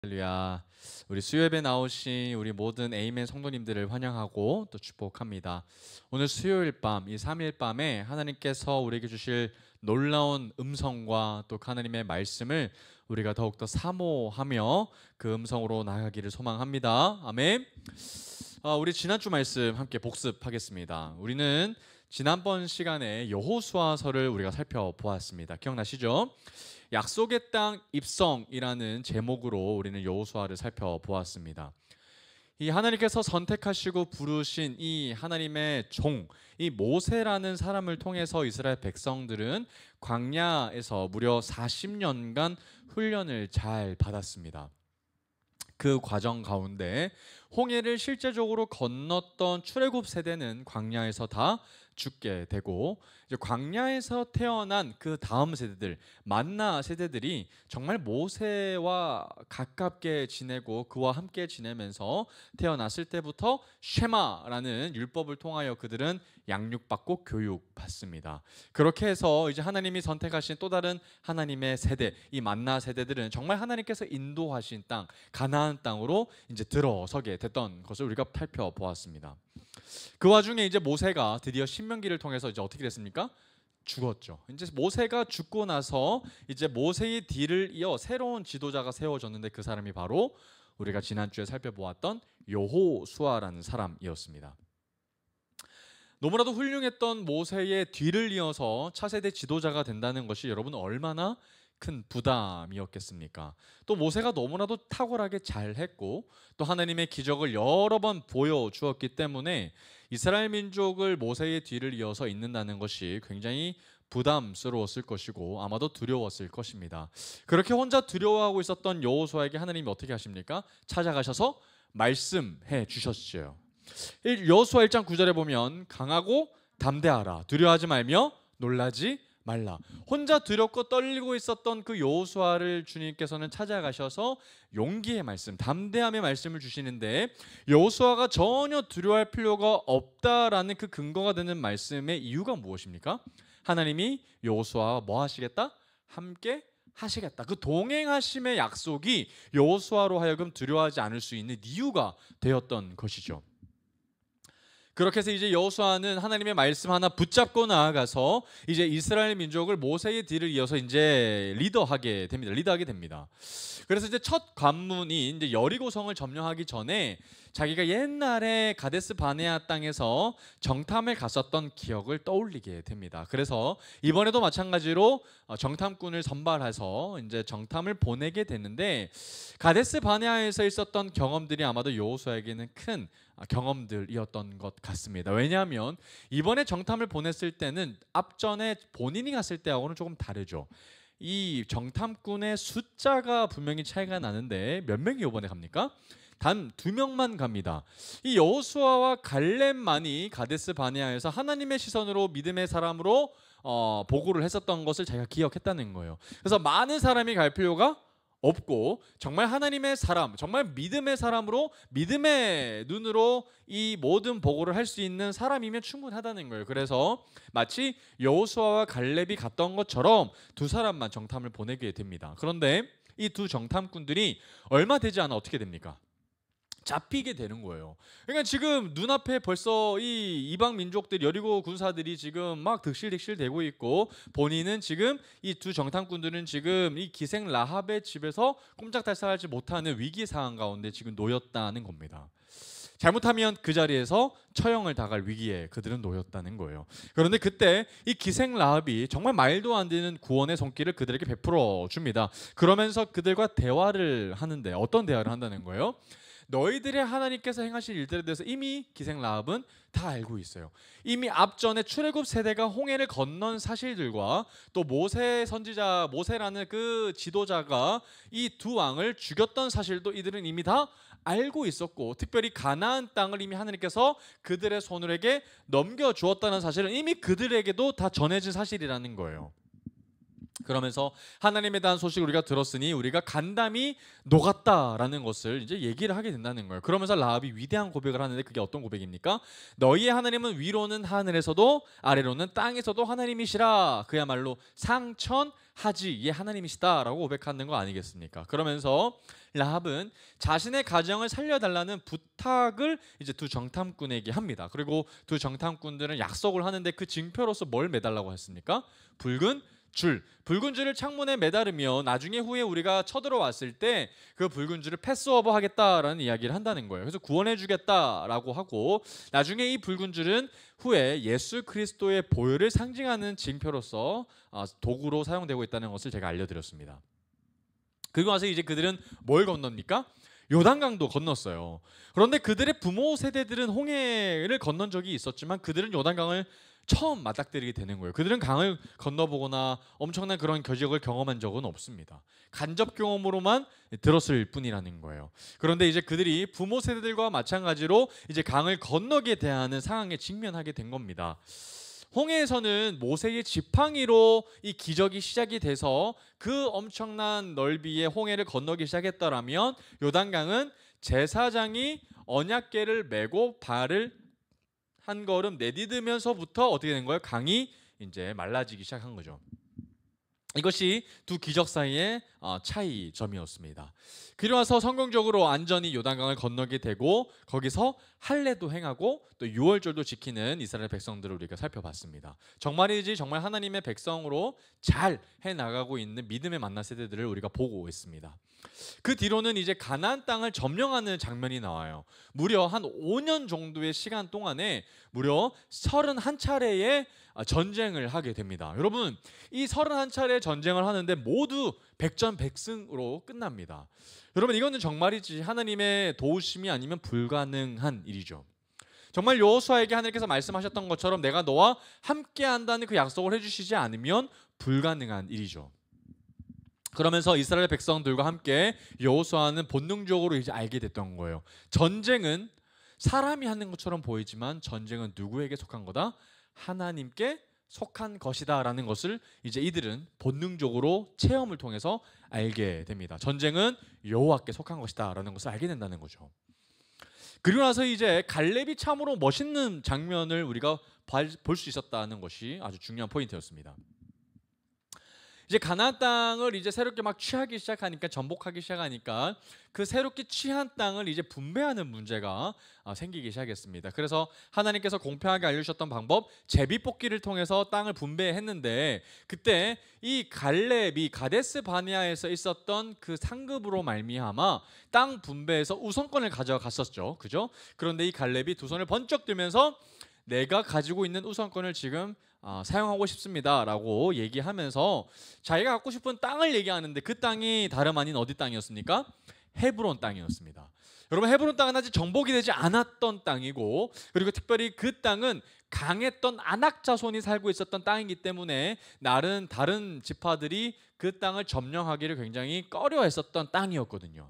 할렐루야. 우리 수요예배 나오신 우리 모든 에이멘 성도님들을 환영하고 또 축복합니다. 오늘 수요일 밤, 이 3일 밤에 하나님께서 우리에게 주실 놀라운 음성과 또 하나님의 말씀을 우리가 더욱더 사모하며 그 음성으로 나아가기를 소망합니다. 아멘. 우리 지난주 말씀 함께 복습하겠습니다. 우리는 지난번 시간에 여호수아서를 우리가 살펴보았습니다. 기억나시죠? 약속의 땅 입성이라는 제목으로 우리는 여호수아를 살펴보았습니다. 이 하나님께서 선택하시고 부르신 이 하나님의 종, 이 모세라는 사람을 통해서 이스라엘 백성들은 광야에서 무려 40년간 훈련을 잘 받았습니다. 그 과정 가운데 홍해를 실제적으로 건넜던 출애굽 세대는 광야에서 다 죽게 되고, 이제 광야에서 태어난 그 다음 세대들, 만나 세대들이 정말 모세와 가깝게 지내고 그와 함께 지내면서 태어났을 때부터 쉐마라는 율법을 통하여 그들은 양육받고 교육받습니다. 그렇게 해서 이제 하나님이 선택하신 또 다른 하나님의 세대, 이 만나 세대들은 정말 하나님께서 인도하신 땅, 가나안 땅으로 이제 들어서게 됐던 것을 우리가 살펴보았습니다. 그 와중에 이제 모세가 드디어 신명기를 통해서 이제 어떻게 됐습니까? 죽었죠. 이제 모세가 죽고 나서 이제 모세의 뒤를 이어 새로운 지도자가 세워졌는데 그 사람이 바로 우리가 지난주에 살펴보았던 여호수아라는 사람이었습니다. 너무나도 훌륭했던 모세의 뒤를 이어서 차세대 지도자가 된다는 것이 여러분 얼마나 큰 부담이었겠습니까? 또 모세가 너무나도 탁월하게 잘했고 또 하나님의 기적을 여러 번 보여주었기 때문에 이스라엘 민족을 모세의 뒤를 이어서 잇는다는 것이 굉장히 부담스러웠을 것이고 아마도 두려웠을 것입니다. 그렇게 혼자 두려워하고 있었던 여호수아에게 하나님이 어떻게 하십니까? 찾아가셔서 말씀해 주셨죠. 여호수아 1장 9절에 보면 강하고 담대하라, 두려워하지 말며 놀라지 말라. 혼자 두렵고 떨리고 있었던 그 여호수아를 주님께서는 찾아가셔서 용기의 말씀, 담대함의 말씀을 주시는데, 여호수아가 전혀 두려워할 필요가 없다라는 그 근거가 되는 말씀의 이유가 무엇입니까? 하나님이 여호수아와 뭐 하시겠다? 함께 하시겠다. 그 동행하심의 약속이 여호수아로 하여금 두려워하지 않을 수 있는 이유가 되었던 것이죠. 그렇게 해서 이제 여호수아는 하나님의 말씀 하나 붙잡고 나아가서 이제 이스라엘 민족을 모세의 뒤를 이어서 이제 리더하게 됩니다. 그래서 이제 첫 관문이 이제 여리고성을 점령하기 전에 자기가 옛날에 가데스 바네아 땅에서 정탐을 갔었던 기억을 떠올리게 됩니다. 그래서 이번에도 마찬가지로 정탐꾼을 선발해서 이제 정탐을 보내게 되는데, 가데스 바네아에서 있었던 경험들이 아마도 여호수아에게는 큰 경험들이었던 것 같습니다. 왜냐하면 이번에 정탐을 보냈을 때는 앞전에 본인이 갔을 때하고는 조금 다르죠. 이 정탐꾼의 숫자가 분명히 차이가 나는데 몇 명이 이번에 갑니까? 단 2명만 갑니다. 이 여호수아와 갈렙만이 가데스 바네아에서 하나님의 시선으로 믿음의 사람으로 보고를 했었던 것을 자기가 기억했다는 거예요. 그래서 많은 사람이 갈 필요가 없고 정말 하나님의 사람, 정말 믿음의 사람으로 믿음의 눈으로 이 모든 보고를 할 수 있는 사람이면 충분하다는 거예요. 그래서 마치 여호수아와 갈렙이 갔던 것처럼 두 사람만 정탐을 보내게 됩니다. 그런데 이 두 정탐꾼들이 얼마 되지 않아 어떻게 됩니까? 잡히게 되는 거예요. 그러니까 지금 눈앞에 벌써 이 이방 민족들, 여리고 군사들이 지금 막 득실득실 되고 있고, 본인은 지금 이 두 정탐꾼들은 지금 이 기생 라합의 집에서 꼼짝달싹하지 못하는 위기 상황 가운데 지금 놓였다는 겁니다. 잘못하면 그 자리에서 처형을 당할 위기에 그들은 놓였다는 거예요. 그런데 그때 이 기생 라합이 정말 말도 안 되는 구원의 손길을 그들에게 베풀어 줍니다. 그러면서 그들과 대화를 하는데, 어떤 대화를 한다는 거예요? 너희들의 하나님께서 행하실 일들에 대해서 이미 기생 라합은 다 알고 있어요. 이미 앞전에 출애굽 세대가 홍해를 건넌 사실들과 또 모세 선지자, 모세라는 그 지도자가 이 두 왕을 죽였던 사실도 이들은 이미 다 알고 있었고, 특별히 가나안 땅을 이미 하나님께서 그들의 손으로에게 넘겨주었다는 사실은 이미 그들에게도 다 전해진 사실이라는 거예요. 그러면서 하나님에 대한 소식을 우리가 들었으니 우리가 간담이 녹았다라는 것을 이제 얘기를 하게 된다는 거예요. 그러면서 라합이 위대한 고백을 하는데 그게 어떤 고백입니까? 너희의 하나님은 위로는 하늘에서도 아래로는 땅에서도 하나님이시라. 그야말로 상천하지의 하나님이시다라고 고백하는 거 아니겠습니까? 그러면서 라합은 자신의 가정을 살려달라는 부탁을 이제 두 정탐꾼에게 합니다. 그리고 두 정탐꾼들은 약속을 하는데 그 징표로서 뭘 매달라고 했습니까? 붉은 줄을 창문에 매달으면 나중에 후에 우리가 쳐들어왔을 때 그 붉은 줄을 패스오버 하겠다라는 이야기를 한다는 거예요. 그래서 구원해 주겠다라고 하고, 나중에 이 붉은 줄은 후에 예수 그리스도의 보혈을 상징하는 징표로서 도구로 사용되고 있다는 것을 제가 알려드렸습니다. 그리고 나서 이제 그들은 뭘 건넙니까? 요단강도 건넜어요. 그런데 그들의 부모 세대들은 홍해를 건넌 적이 있었지만 그들은 요단강을 처음 맞닥뜨리게 되는 거예요. 그들은 강을 건너보거나 엄청난 그런 기적을 경험한 적은 없습니다. 간접 경험으로만 들었을 뿐이라는 거예요. 그런데 이제 그들이 부모 세대들과 마찬가지로 이제 강을 건너게 대하는 상황에 직면하게 된 겁니다. 홍해에서는 모세의 지팡이로 이 기적이 시작이 돼서 그 엄청난 넓이의 홍해를 건너기 시작했더라면, 요단강은 제사장이 언약궤를 메고 발을 한 걸음 내디디면서부터 어떻게 된 거예요? 강이 이제 말라지기 시작한 거죠. 이것이 두 기적 사이의 차이점이었습니다. 그리고 나서 성공적으로 안전히 요단강을 건너게 되고 거기서 할례도 행하고 또 유월절도 지키는 이스라엘 백성들을 우리가 살펴봤습니다. 정말이지 정말 하나님의 백성으로 잘 해나가고 있는 믿음의 만나 세대들을 우리가 보고 있습니다. 그 뒤로는 이제 가나안 땅을 점령하는 장면이 나와요. 무려 한 5년 정도의 시간 동안에 무려 31차례의 전쟁을 하게 됩니다. 여러분, 이 31차례 전쟁을 하는데 모두 백전백승으로 끝납니다. 여러분, 이거는 정말이지 하나님의 도우심이 아니면 불가능한 일이죠. 정말 여호수아에게 하나님께서 말씀하셨던 것처럼 내가 너와 함께 한다는 그 약속을 해주시지 않으면 불가능한 일이죠. 그러면서 이스라엘 백성들과 함께 여호수아는 본능적으로 이제 알게 됐던 거예요. 전쟁은 사람이 하는 것처럼 보이지만 전쟁은 누구에게 속한 거다? 하나님께 속한 것이다 라는 것을 이제 이들은 본능적으로 체험을 통해서 알게 됩니다. 전쟁은 여호와께 속한 것이다 라는 것을 알게 된다는 거죠. 그리고 나서 이제 갈렙이 참으로 멋있는 장면을 우리가 볼 수 있었다는 것이 아주 중요한 포인트였습니다. 이제 가나안 땅을 이제 새롭게 막 취하기 시작하니까, 전복하기 시작하니까 그 새롭게 취한 땅을 이제 분배하는 문제가 생기기 시작했습니다. 그래서 하나님께서 공평하게 알려주셨던 방법, 제비뽑기를 통해서 땅을 분배했는데, 그때 이 갈렙이 가데스 바네아에서 있었던 그 상급으로 말미암아 땅 분배에서 우선권을 가져갔었죠. 그죠? 그런데 이 갈렙이 두 손을 번쩍 들면서 내가 가지고 있는 우선권을 지금 사용하고 싶습니다 라고 얘기하면서 자기가 갖고 싶은 땅을 얘기하는데, 그 땅이 다름 아닌 어디 땅이었습니까? 헤브론 땅이었습니다. 여러분, 헤브론 땅은 아직 정복이 되지 않았던 땅이고, 그리고 특별히 그 땅은 강했던 아낙 자손이 살고 있었던 땅이기 때문에 다른 지파들이 그 땅을 점령하기를 굉장히 꺼려했었던 땅이었거든요.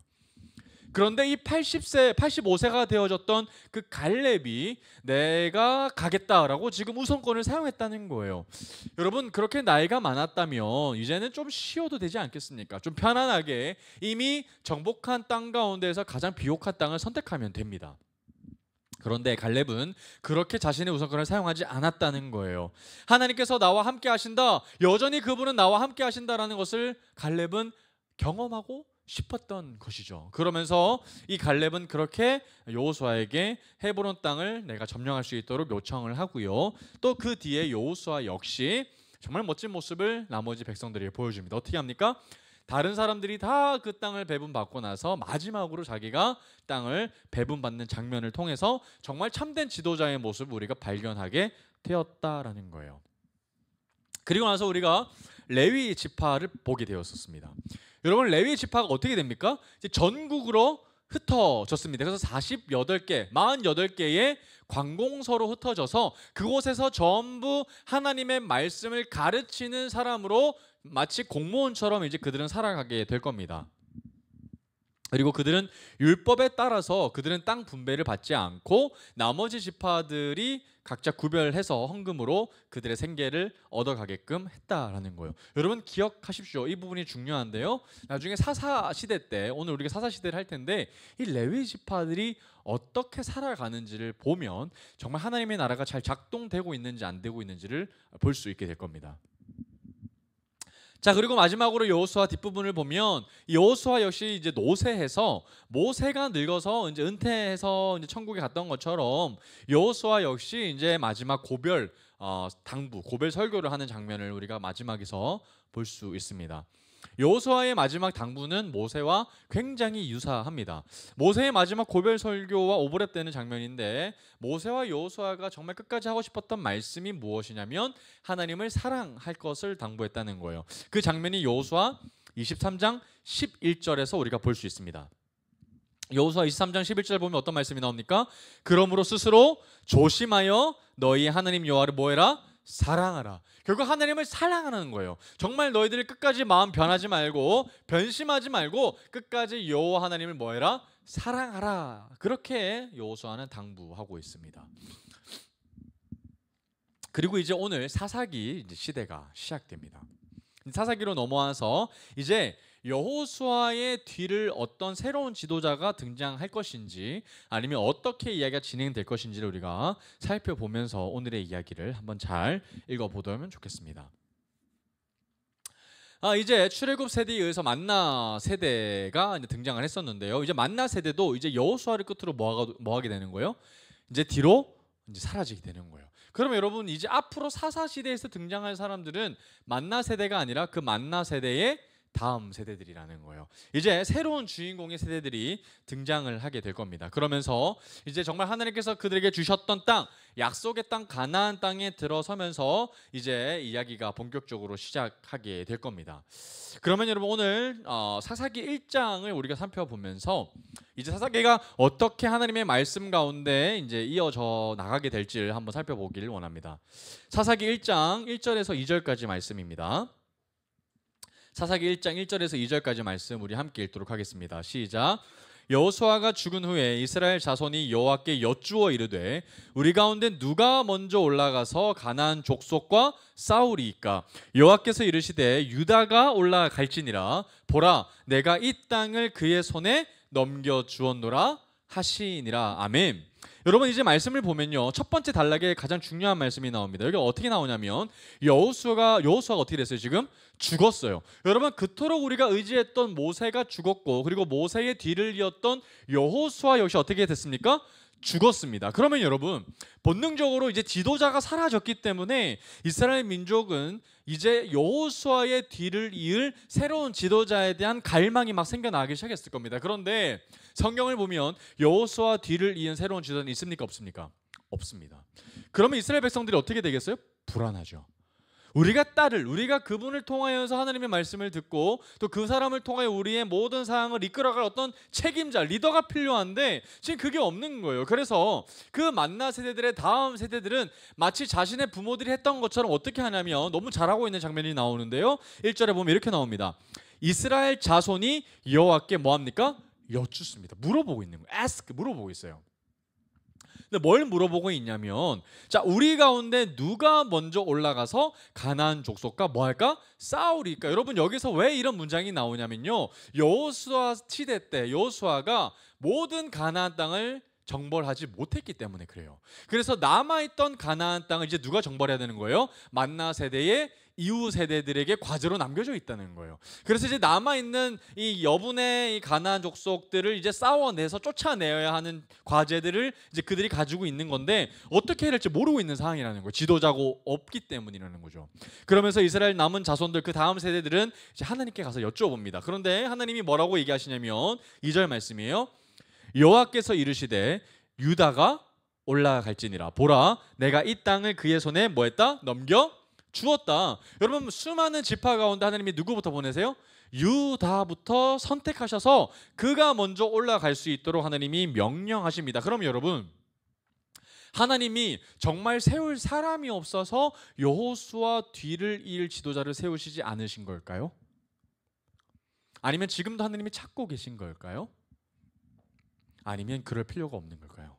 그런데 이 85세가 되어졌던 그 갈렙이 내가 가겠다라고 지금 우선권을 사용했다는 거예요. 여러분, 그렇게 나이가 많았다면 이제는 좀 쉬어도 되지 않겠습니까? 좀 편안하게 이미 정복한 땅 가운데에서 가장 비옥한 땅을 선택하면 됩니다. 그런데 갈렙은 그렇게 자신의 우선권을 사용하지 않았다는 거예요. 하나님께서 나와 함께 하신다, 여전히 그분은 나와 함께 하신다라는 것을 갈렙은 경험하고 싶었던 것이죠. 그러면서 이 갈렙은 그렇게 여호수아에게 헤브론 땅을 내가 점령할 수 있도록 요청을 하고요. 또 그 뒤에 여호수아 역시 정말 멋진 모습을 나머지 백성들에게 보여줍니다. 어떻게 합니까? 다른 사람들이 다 그 땅을 배분받고 나서 마지막으로 자기가 땅을 배분받는 장면을 통해서 정말 참된 지도자의 모습을 우리가 발견하게 되었다라는 거예요. 그리고 나서 우리가 레위 지파를 보게 되었습니다. 여러분, 레위 지파가 어떻게 됩니까? 이제 전국으로 흩어졌습니다. 그래서 48개의 관공서로 흩어져서 그곳에서 전부 하나님의 말씀을 가르치는 사람으로 마치 공무원처럼 이제 그들은 살아가게 될 겁니다. 그리고 그들은 율법에 따라서 그들은 땅 분배를 받지 않고 나머지 지파들이 각자 구별해서 헌금으로 그들의 생계를 얻어가게끔 했다라는 거예요. 여러분 기억하십시오. 이 부분이 중요한데요. 나중에 사사 시대 때, 오늘 우리가 사사 시대를 할 텐데, 이 레위 지파들이 어떻게 살아가는지를 보면 정말 하나님의 나라가 잘 작동되고 있는지 안 되고 있는지를 볼 수 있게 될 겁니다. 자, 그리고 마지막으로 여호수아 뒷부분을 보면 여호수아 역시 이제 노새해서 모세가 늙어서 이제 은퇴해서 이제 천국에 갔던 것처럼 여호수아 역시 이제 마지막 고별 당부 고별 설교를 하는 장면을 우리가 마지막에서 볼 수 있습니다. 여호수아의 마지막 당부는 모세와 굉장히 유사합니다. 모세의 마지막 고별 설교와 오버랩되는 장면인데, 모세와 여호수아가 정말 끝까지 하고 싶었던 말씀이 무엇이냐면 하나님을 사랑할 것을 당부했다는 거예요. 그 장면이 여호수아 23장 11절에서 우리가 볼 수 있습니다. 여호수아 23장 11절 보면 어떤 말씀이 나옵니까? 그러므로 스스로 조심하여 너희 하나님 여호와를 뭐해라? 사랑하라. 결국 하나님을 사랑하는 거예요. 정말 너희들이 끝까지 마음 변하지 말고 변심하지 말고 끝까지 여호와 하나님을 뭐해라? 사랑하라. 그렇게 여호수아는 당부하고 있습니다. 그리고 이제 오늘 사사기 시대가 시작됩니다. 사사기로 넘어와서 이제 여호수아의 뒤를 어떤 새로운 지도자가 등장할 것인지 아니면 어떻게 이야기가 진행될 것인지를 우리가 살펴보면서 오늘의 이야기를 한번 잘 읽어보면 좋겠습니다. 이제 출애굽 세대에 의해서 만나 세대가 이제 등장을 했었는데요. 이제 만나 세대도 이제 여호수아를 끝으로 뭐하게 되는 거예요? 이제 뒤로 이제 사라지게 되는 거예요. 그러면 여러분 이제 앞으로 사사 시대에서 등장할 사람들은 만나 세대가 아니라 그 만나 세대의 다음 세대들이라는 거예요. 이제 새로운 주인공의 세대들이 등장을 하게 될 겁니다. 그러면서 이제 정말 하나님께서 그들에게 주셨던 땅, 약속의 땅 가나안 땅에 들어서면서 이제 이야기가 본격적으로 시작하게 될 겁니다. 그러면 여러분 오늘 사사기 1장을 우리가 살펴보면서 이제 사사기가 어떻게 하나님의 말씀 가운데 이제 이어져 나가게 될지를 한번 살펴보기를 원합니다. 사사기 1장 1절에서 2절까지 말씀입니다. 사사기 1장 1절에서 2절까지 말씀 우리 함께 읽도록 하겠습니다. 시작. 여호수아가 죽은 후에 이스라엘 자손이 여호와께 여쭈어 이르되 우리 가운데 누가 먼저 올라가서 가나안 족속과 싸우리이까? 여호와께서 이르시되 유다가 올라갈지니라. 보라, 내가 이 땅을 그의 손에 넘겨 주었노라 하시니라. 아멘. 여러분 이제 말씀을 보면요, 첫 번째 단락에 가장 중요한 말씀이 나옵니다. 여기 어떻게 나오냐면 여호수아가 어떻게 됐어요? 지금 죽었어요. 여러분 그토록 우리가 의지했던 모세가 죽었고, 그리고 모세의 뒤를 이었던 여호수아 역시 어떻게 됐습니까? 죽었습니다. 그러면 여러분 본능적으로 이제 지도자가 사라졌기 때문에 이스라엘 민족은 이제 여호수아의 뒤를 이을 새로운 지도자에 대한 갈망이 막 생겨나기 시작했을 겁니다. 그런데 성경을 보면 여호수아 뒤를 이은 새로운 지도자는 있습니까? 없습니까? 없습니다. 그러면 이스라엘 백성들이 어떻게 되겠어요? 불안하죠. 우리가 그분을 통하여서 하나님의 말씀을 듣고 또 그 사람을 통하여 우리의 모든 사항을 이끌어갈 어떤 책임자, 리더가 필요한데 지금 그게 없는 거예요. 그래서 그 만나 세대들의 다음 세대들은 마치 자신의 부모들이 했던 것처럼 어떻게 하냐면 너무 잘하고 있는 장면이 나오는데요. 1절에 보면 이렇게 나옵니다. 이스라엘 자손이 여호와께 뭐합니까? 여쭙습니다. 물어보고 있는 거예요. ask, 물어보고 있어요. 근데 뭘 물어보고 있냐면, 자, 우리 가운데 누가 먼저 올라가서 가나안 족속과 뭐 할까? 싸우리까? 여러분 여기서 왜 이런 문장이 나오냐면요, 여호수아 시대 때 여호수아가 모든 가나안 땅을 정벌하지 못했기 때문에 그래요. 그래서 남아있던 가나안 땅을 이제 누가 정벌해야 되는 거예요? 만나 세대의 이후 세대들에게 과제로 남겨져 있다는 거예요. 그래서 이제 남아있는 이 여분의 이 가나안 족속들을 이제 싸워내서 쫓아내야 하는 과제들을 이제 그들이 가지고 있는 건데 어떻게 해야 될지 모르고 있는 상황이라는 거예요. 지도자가 없기 때문이라는 거죠. 그러면서 이스라엘 남은 자손들 그 다음 세대들은 이제 하나님께 가서 여쭤봅니다. 그런데 하나님이 뭐라고 얘기하시냐면 2절 말씀이에요. 여호와께서 이르시되 유다가 올라갈지니라. 보라, 내가 이 땅을 그의 손에 뭐했다? 넘겨 주었다. 여러분 수많은 지파 가운데 하나님이 누구부터 보내세요? 유다부터 선택하셔서 그가 먼저 올라갈 수 있도록 하나님이 명령하십니다. 그럼 여러분 하나님이 정말 세울 사람이 없어서 여호수아 뒤를 이을 지도자를 세우시지 않으신 걸까요? 아니면 지금도 하나님이 찾고 계신 걸까요? 아니면 그럴 필요가 없는 걸까요?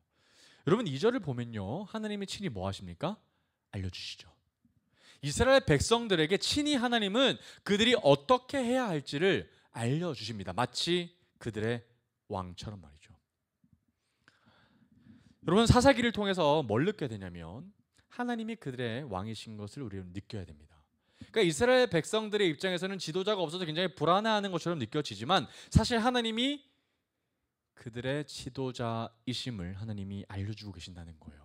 여러분 2절을 보면요, 하나님이 친히 뭐 하십니까? 알려주시죠. 이스라엘 백성들에게 친히 하나님은 그들이 어떻게 해야 할지를 알려주십니다. 마치 그들의 왕처럼 말이죠. 여러분 사사기를 통해서 뭘 느껴야 되냐면 하나님이 그들의 왕이신 것을 우리는 느껴야 됩니다. 그러니까 이스라엘 백성들의 입장에서는 지도자가 없어서 굉장히 불안해하는 것처럼 느껴지지만 사실 하나님이 그들의 지도자이심을 하나님이 알려주고 계신다는 거예요.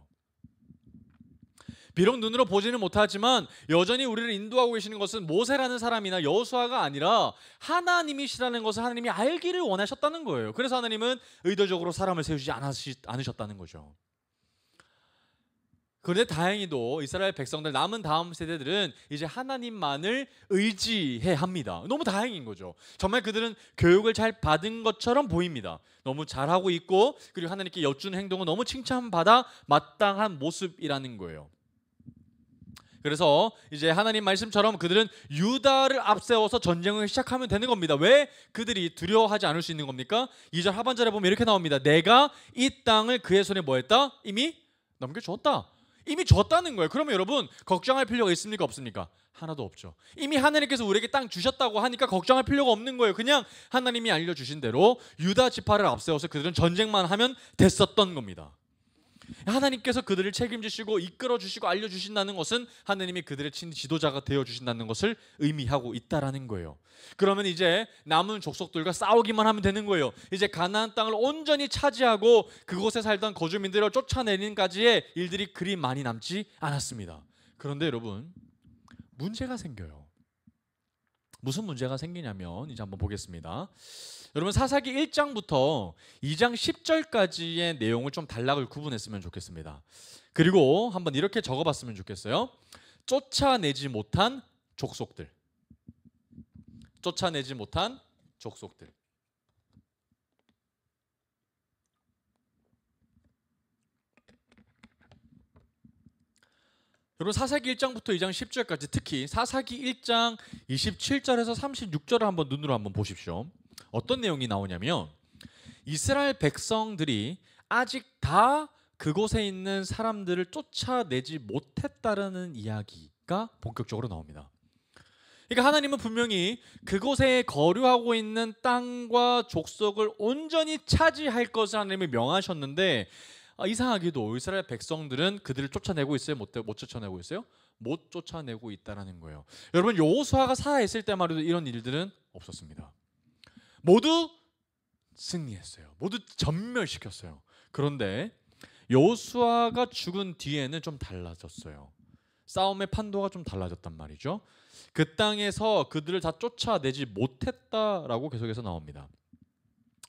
비록 눈으로 보지는 못하지만 여전히 우리를 인도하고 계시는 것은 모세라는 사람이나 여호수아가 아니라 하나님이시라는 것을 하나님이 알기를 원하셨다는 거예요. 그래서 하나님은 의도적으로 사람을 세우지 않으셨다는 거죠. 그런데 다행히도 이스라엘 백성들, 남은 다음 세대들은 이제 하나님만을 의지해야 합니다. 너무 다행인 거죠. 정말 그들은 교육을 잘 받은 것처럼 보입니다. 너무 잘하고 있고, 그리고 하나님께 여쭈는 행동은 너무 칭찬받아 마땅한 모습이라는 거예요. 그래서 이제 하나님 말씀처럼 그들은 유다를 앞세워서 전쟁을 시작하면 되는 겁니다. 왜 그들이 두려워하지 않을 수 있는 겁니까? 2절 하반절에 보면 이렇게 나옵니다. 내가 이 땅을 그의 손에 뭐 했다? 이미 넘겨줬다. 이미 줬다는 거예요. 그러면 여러분 걱정할 필요가 있습니까? 없습니까? 하나도 없죠. 이미 하나님께서 우리에게 땅 주셨다고 하니까 걱정할 필요가 없는 거예요. 그냥 하나님이 알려주신 대로 유다 지파를 앞세워서 그들은 전쟁만 하면 됐었던 겁니다. 하나님께서 그들을 책임지시고 이끌어주시고 알려주신다는 것은 하나님이 그들의 친 지도자가 되어주신다는 것을 의미하고 있다라는 거예요. 그러면 이제 남은 족속들과 싸우기만 하면 되는 거예요. 이제 가나안 땅을 온전히 차지하고 그곳에 살던 거주민들을 쫓아내는까지의 일들이 그리 많이 남지 않았습니다. 그런데 여러분 문제가 생겨요. 무슨 문제가 생기냐면 이제 한번 보겠습니다. 여러분 사사기 1장부터 2장 10절까지의 내용을 좀 단락을 구분했으면 좋겠습니다. 그리고 한번 이렇게 적어봤으면 좋겠어요. 쫓아내지 못한 족속들. 쫓아내지 못한 족속들. 여러분 사사기 1장부터 2장 10절까지, 특히 사사기 1장 27절에서 36절을 한번 눈으로 한번 보십시오. 어떤 내용이 나오냐면 이스라엘 백성들이 아직 다 그곳에 있는 사람들을 쫓아내지 못했다라는 이야기가 본격적으로 나옵니다. 그러니까 하나님은 분명히 그곳에 거류하고 있는 땅과 족속을 온전히 차지할 것을 하나님이 명하셨는데 이상하게도 이스라엘 백성들은 그들을 쫓아내고 있어요? 못 쫓아내고 있어요? 못 쫓아내고 있다라는 거예요. 여러분 여호수아가 살아있을 때만 해도 이런 일들은 없었습니다. 모두 승리했어요. 모두 전멸시켰어요. 그런데 여호수아가 죽은 뒤에는 좀 달라졌어요. 싸움의 판도가 좀 달라졌단 말이죠. 그 땅에서 그들을 다 쫓아내지 못했다라고 계속해서 나옵니다.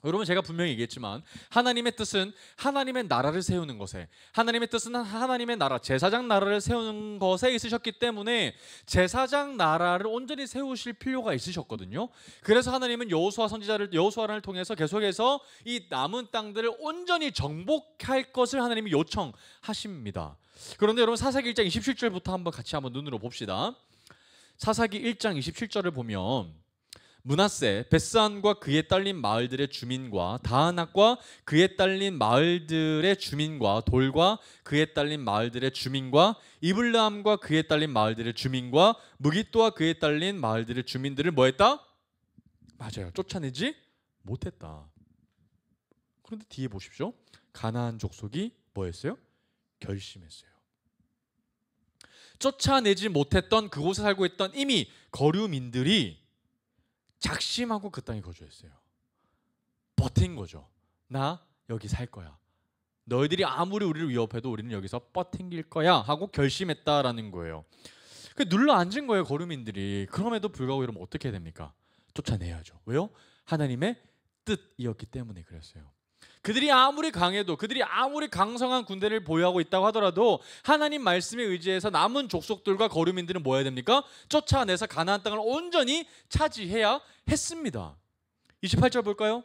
여러분 제가 분명히 얘기했지만 하나님의 뜻은 하나님의 나라를 세우는 것에, 하나님의 뜻은 하나님의 나라, 제사장 나라를 세우는 것에 있으셨기 때문에 제사장 나라를 온전히 세우실 필요가 있으셨거든요. 그래서 하나님은 여호수아를 통해서 계속해서 이 남은 땅들을 온전히 정복할 것을 하나님이 요청하십니다. 그런데 여러분 사사기 1장 27절부터 한번 같이 한번 눈으로 봅시다. 사사기 1장 27절을 보면 므낫세 벳산과 그에 딸린 마을들의 주민과 다하낙과 그에 딸린 마을들의 주민과 돌과 그에 딸린 마을들의 주민과 이블라함과 그에 딸린 마을들의 주민과 무깃도와 그에 딸린 마을들의 주민들을 뭐했다? 맞아요. 쫓아내지 못했다. 그런데 뒤에 보십시오. 가나안 족속이 뭐했어요? 결심했어요. 쫓아내지 못했던 그곳에 살고 있던 이미 거류민들이 작심하고 그 땅에 거주했어요. 버틴 거죠. 나 여기 살 거야. 너희들이 아무리 우리를 위협해도 우리는 여기서 버팅길 거야 하고 결심했다라는 거예요. 눌러 앉은 거예요, 거류민들이. 그럼에도 불구하고 이러면 어떻게 해야 됩니까? 쫓아내야죠. 왜요? 하나님의 뜻이었기 때문에 그랬어요. 그들이 아무리 강해도, 그들이 아무리 강성한 군대를 보유하고 있다고 하더라도 하나님 말씀에 의지해서 남은 족속들과 거류민들은 뭐 해야 됩니까? 쫓아내서 가나안 땅을 온전히 차지해야 했습니다. 28절 볼까요?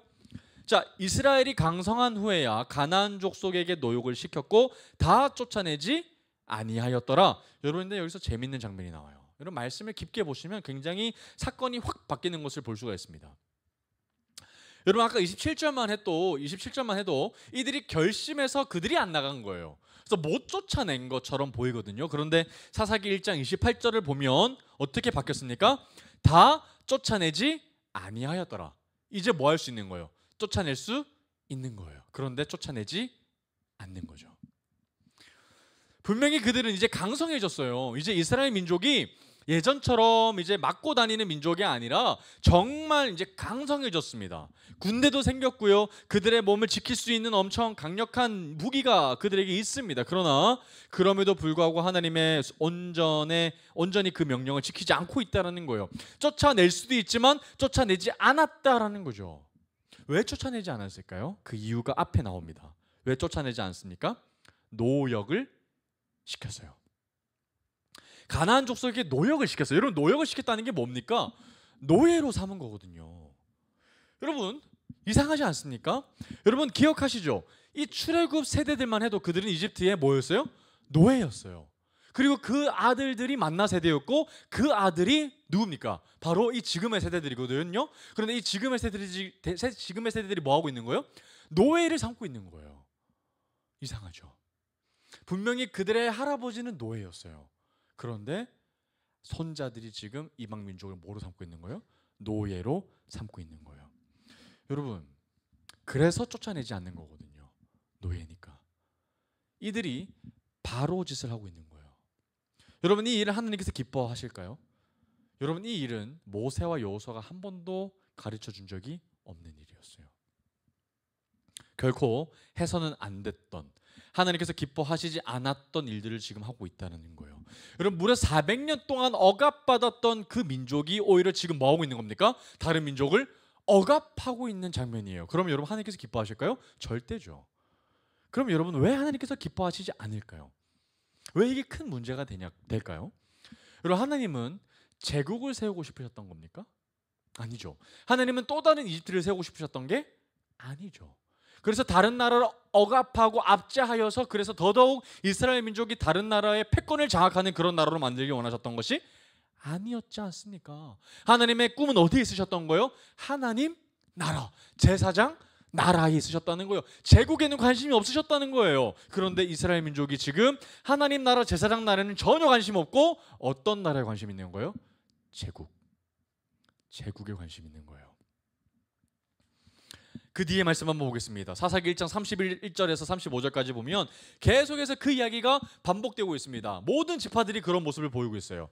자, 이스라엘이 강성한 후에야 가나안 족속에게 노역을 시켰고 다 쫓아내지 아니하였더라. 여러분들 여기서 재밌는 장면이 나와요. 여러분 말씀을 깊게 보시면 굉장히 사건이 확 바뀌는 것을 볼 수가 있습니다. 여러분 아까 27절만 해도 이들이 결심해서 그들이 안 나간 거예요. 그래서 못 쫓아낸 것처럼 보이거든요. 그런데 사사기 1장 28절을 보면 어떻게 바뀌었습니까? 다 쫓아내지 아니하였더라. 이제 뭐 할 수 있는 거예요? 쫓아낼 수 있는 거예요. 그런데 쫓아내지 않는 거죠. 분명히 그들은 이제 강성해졌어요. 이제 이스라엘 민족이 예전처럼 이제 맞고 다니는 민족이 아니라 정말 이제 강성해졌습니다. 군대도 생겼고요. 그들의 몸을 지킬 수 있는 엄청 강력한 무기가 그들에게 있습니다. 그러나 그럼에도 불구하고 하나님의 온전히 그 명령을 지키지 않고 있다는 거예요. 쫓아낼 수도 있지만 쫓아내지 않았다라는 거죠. 왜 쫓아내지 않았을까요? 그 이유가 앞에 나옵니다. 왜 쫓아내지 않습니까? 노역을 시켰어요. 가나안 족속에게 노역을 시켰어요. 여러분 노역을 시켰다는 게 뭡니까? 노예로 삼은 거거든요. 여러분 이상하지 않습니까? 여러분 기억하시죠? 이 출애굽 세대들만 해도 그들은 이집트에 뭐였어요? 노예였어요. 그리고 그 아들들이 만나 세대였고 그 아들이 누굽니까? 바로 이 지금의 세대들이거든요. 그런데 이 지금의 세대들이 뭐 하고 있는 거예요? 노예를 삼고 있는 거예요. 이상하죠? 분명히 그들의 할아버지는 노예였어요. 그런데 손자들이 지금 이방 민족을 뭐로 삼고 있는 거예요? 노예로 삼고 있는 거예요. 여러분, 그래서 쫓아내지 않는 거거든요. 노예니까. 이들이 바로 짓을 하고 있는 거예요. 여러분, 이 일을 하나님께서 기뻐하실까요? 여러분, 이 일은 모세와 여호수아가 한 번도 가르쳐 준 적이 없는 일이었어요. 결코 해서는 안 됐던, 하나님께서 기뻐하시지 않았던 일들을 지금 하고 있다는 거예요. 여러분 무려 400년 동안 억압받았던 그 민족이 오히려 지금 뭐 하고 있는 겁니까? 다른 민족을 억압하고 있는 장면이에요. 그럼 여러분 하나님께서 기뻐하실까요? 절대죠. 그럼 여러분 왜 하나님께서 기뻐하시지 않을까요? 왜 이게 큰 문제가 될까요? 여러분 하나님은 제국을 세우고 싶으셨던 겁니까? 아니죠. 하나님은 또 다른 이집트를 세우고 싶으셨던 게 아니죠. 그래서 다른 나라를 억압하고 압제하여서 그래서 더더욱 이스라엘 민족이 다른 나라의 패권을 장악하는 그런 나라로 만들기 원하셨던 것이 아니었지 않습니까? 하나님의 꿈은 어디에 있으셨던 거예요? 하나님 나라, 제사장 나라에 있으셨다는 거예요. 제국에는 관심이 없으셨다는 거예요. 그런데 이스라엘 민족이 지금 하나님 나라, 제사장 나라에는 전혀 관심 없고 어떤 나라에 관심 있는 거예요? 제국에 관심 있는 거예요. 그 뒤에 말씀 한번 보겠습니다. 사사기 1장 31절에서 35절까지 보면 계속해서 그 이야기가 반복되고 있습니다. 모든 지파들이 그런 모습을 보이고 있어요.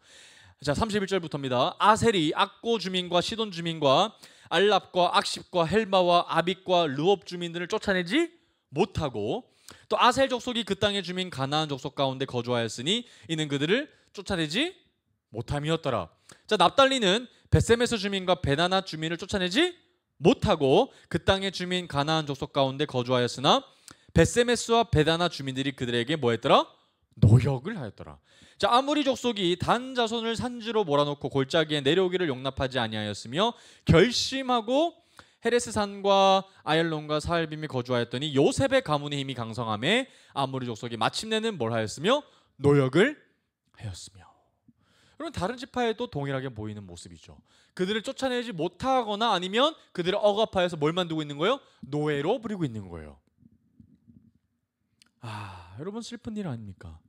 자, 31절부터입니다. 아셀이 악고 주민과 시돈 주민과 알랍과 악십과 헬마와 아빅과 르홉 주민들을 쫓아내지 못하고 또 아셀 족속이 그 땅의 주민 가나안 족속 가운데 거주하였으니 이는 그들을 쫓아내지 못함이었더라. 자, 납달리는 벳세메스 주민과 베나나 주민을 쫓아내지 못하고 그 땅의 주민 가나안 족속 가운데 거주하였으나 벳세메스와 베다나 주민들이 그들에게 뭐했더라? 노역을 하였더라. 자, 아무리 족속이 단 자손을 산지로 몰아놓고 골짜기에 내려오기를 용납하지 아니하였으며 결심하고 헤레스산과 아얄론과 사알빔에 거주하였더니 요셉의 가문의 힘이 강성함에 아무리 족속이 마침내는 뭘 하였으며 노역을 하였으며. 그럼 다른 지파에도 동일하게 보이는 모습이죠. 그들을 쫓아내지 못하거나 아니면 그들을 억압하여서 뭘 만들고 있는 거예요? 노예로 부리고 있는 거예요. 여러분 슬픈 일 아닙니까?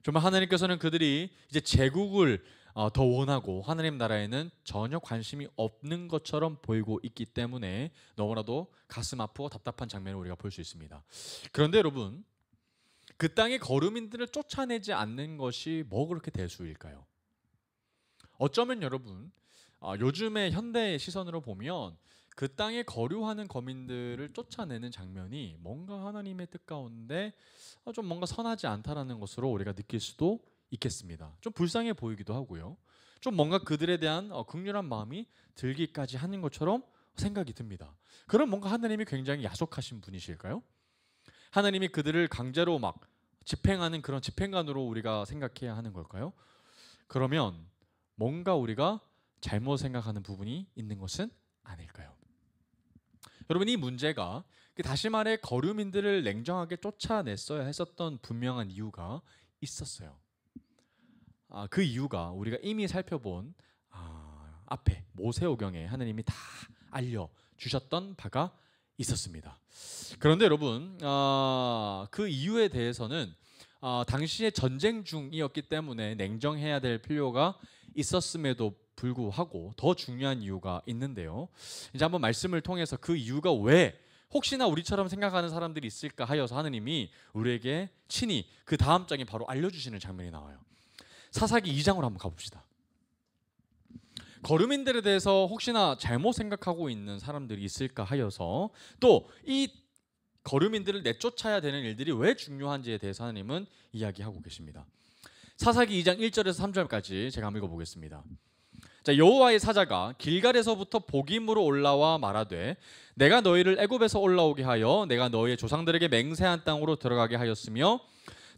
정말 하나님께서는 그들이 이제 제국을 더 원하고 하나님 나라에는 전혀 관심이 없는 것처럼 보이고 있기 때문에 너무나도 가슴 아프고 답답한 장면을 우리가 볼 수 있습니다. 그런데 여러분 그 땅의 거류민들을 쫓아내지 않는 것이 뭐 그렇게 대수일까요? 어쩌면 여러분 요즘의 현대의 시선으로 보면 그 땅에 거류하는 거민들을 쫓아내는 장면이 뭔가 하나님의 뜻 가운데 좀 뭔가 선하지 않다라는 것으로 우리가 느낄 수도 있겠습니다. 좀 불쌍해 보이기도 하고요. 좀 뭔가 그들에 대한 긍휼한 마음이 들기까지 하는 것처럼 생각이 듭니다. 그럼 뭔가 하나님이 굉장히 야속하신 분이실까요? 하나님이 그들을 강제로 막 집행하는 그런 집행관으로 우리가 생각해야 하는 걸까요? 그러면 뭔가 우리가 잘못 생각하는 부분이 있는 것은 아닐까요? 여러분 이 문제가 다시 말해 거류민들을 냉정하게 쫓아냈어야 했었던 분명한 이유가 있었어요. 그 이유가 우리가 이미 살펴본 앞에 모세오경에 하나님이 다 알려주셨습니다. 주셨던 바가 있었습니다. 그런데 여러분, 그 이유에 대해서는 당시에 전쟁 중이었기 때문에 냉정해야 될 필요가 있었음에도 불구하고 더 중요한 이유가 있는데요. 이제 한번 말씀을 통해서 그 이유가 왜 혹시나 우리처럼 생각하는 사람들이 있을까 하여서 하느님이 우리에게 친히 그 다음 장에 바로 알려주시는 장면이 나와요. 사사기 2장으로 한번 가봅시다. 거류민들에 대해서 혹시나 잘못 생각하고 있는 사람들이 있을까 하여서 또 이 거류민들을 내쫓아야 되는 일들이 왜 중요한지에 대해서 하나님은 이야기하고 계십니다. 사사기 2장 1절에서 3절까지 제가 한번 읽어보겠습니다. 자, 여호와의 사자가 길갈에서부터 복임으로 올라와 말하되 내가 너희를 애굽에서 올라오게 하여 내가 너희의 조상들에게 맹세한 땅으로 들어가게 하였으며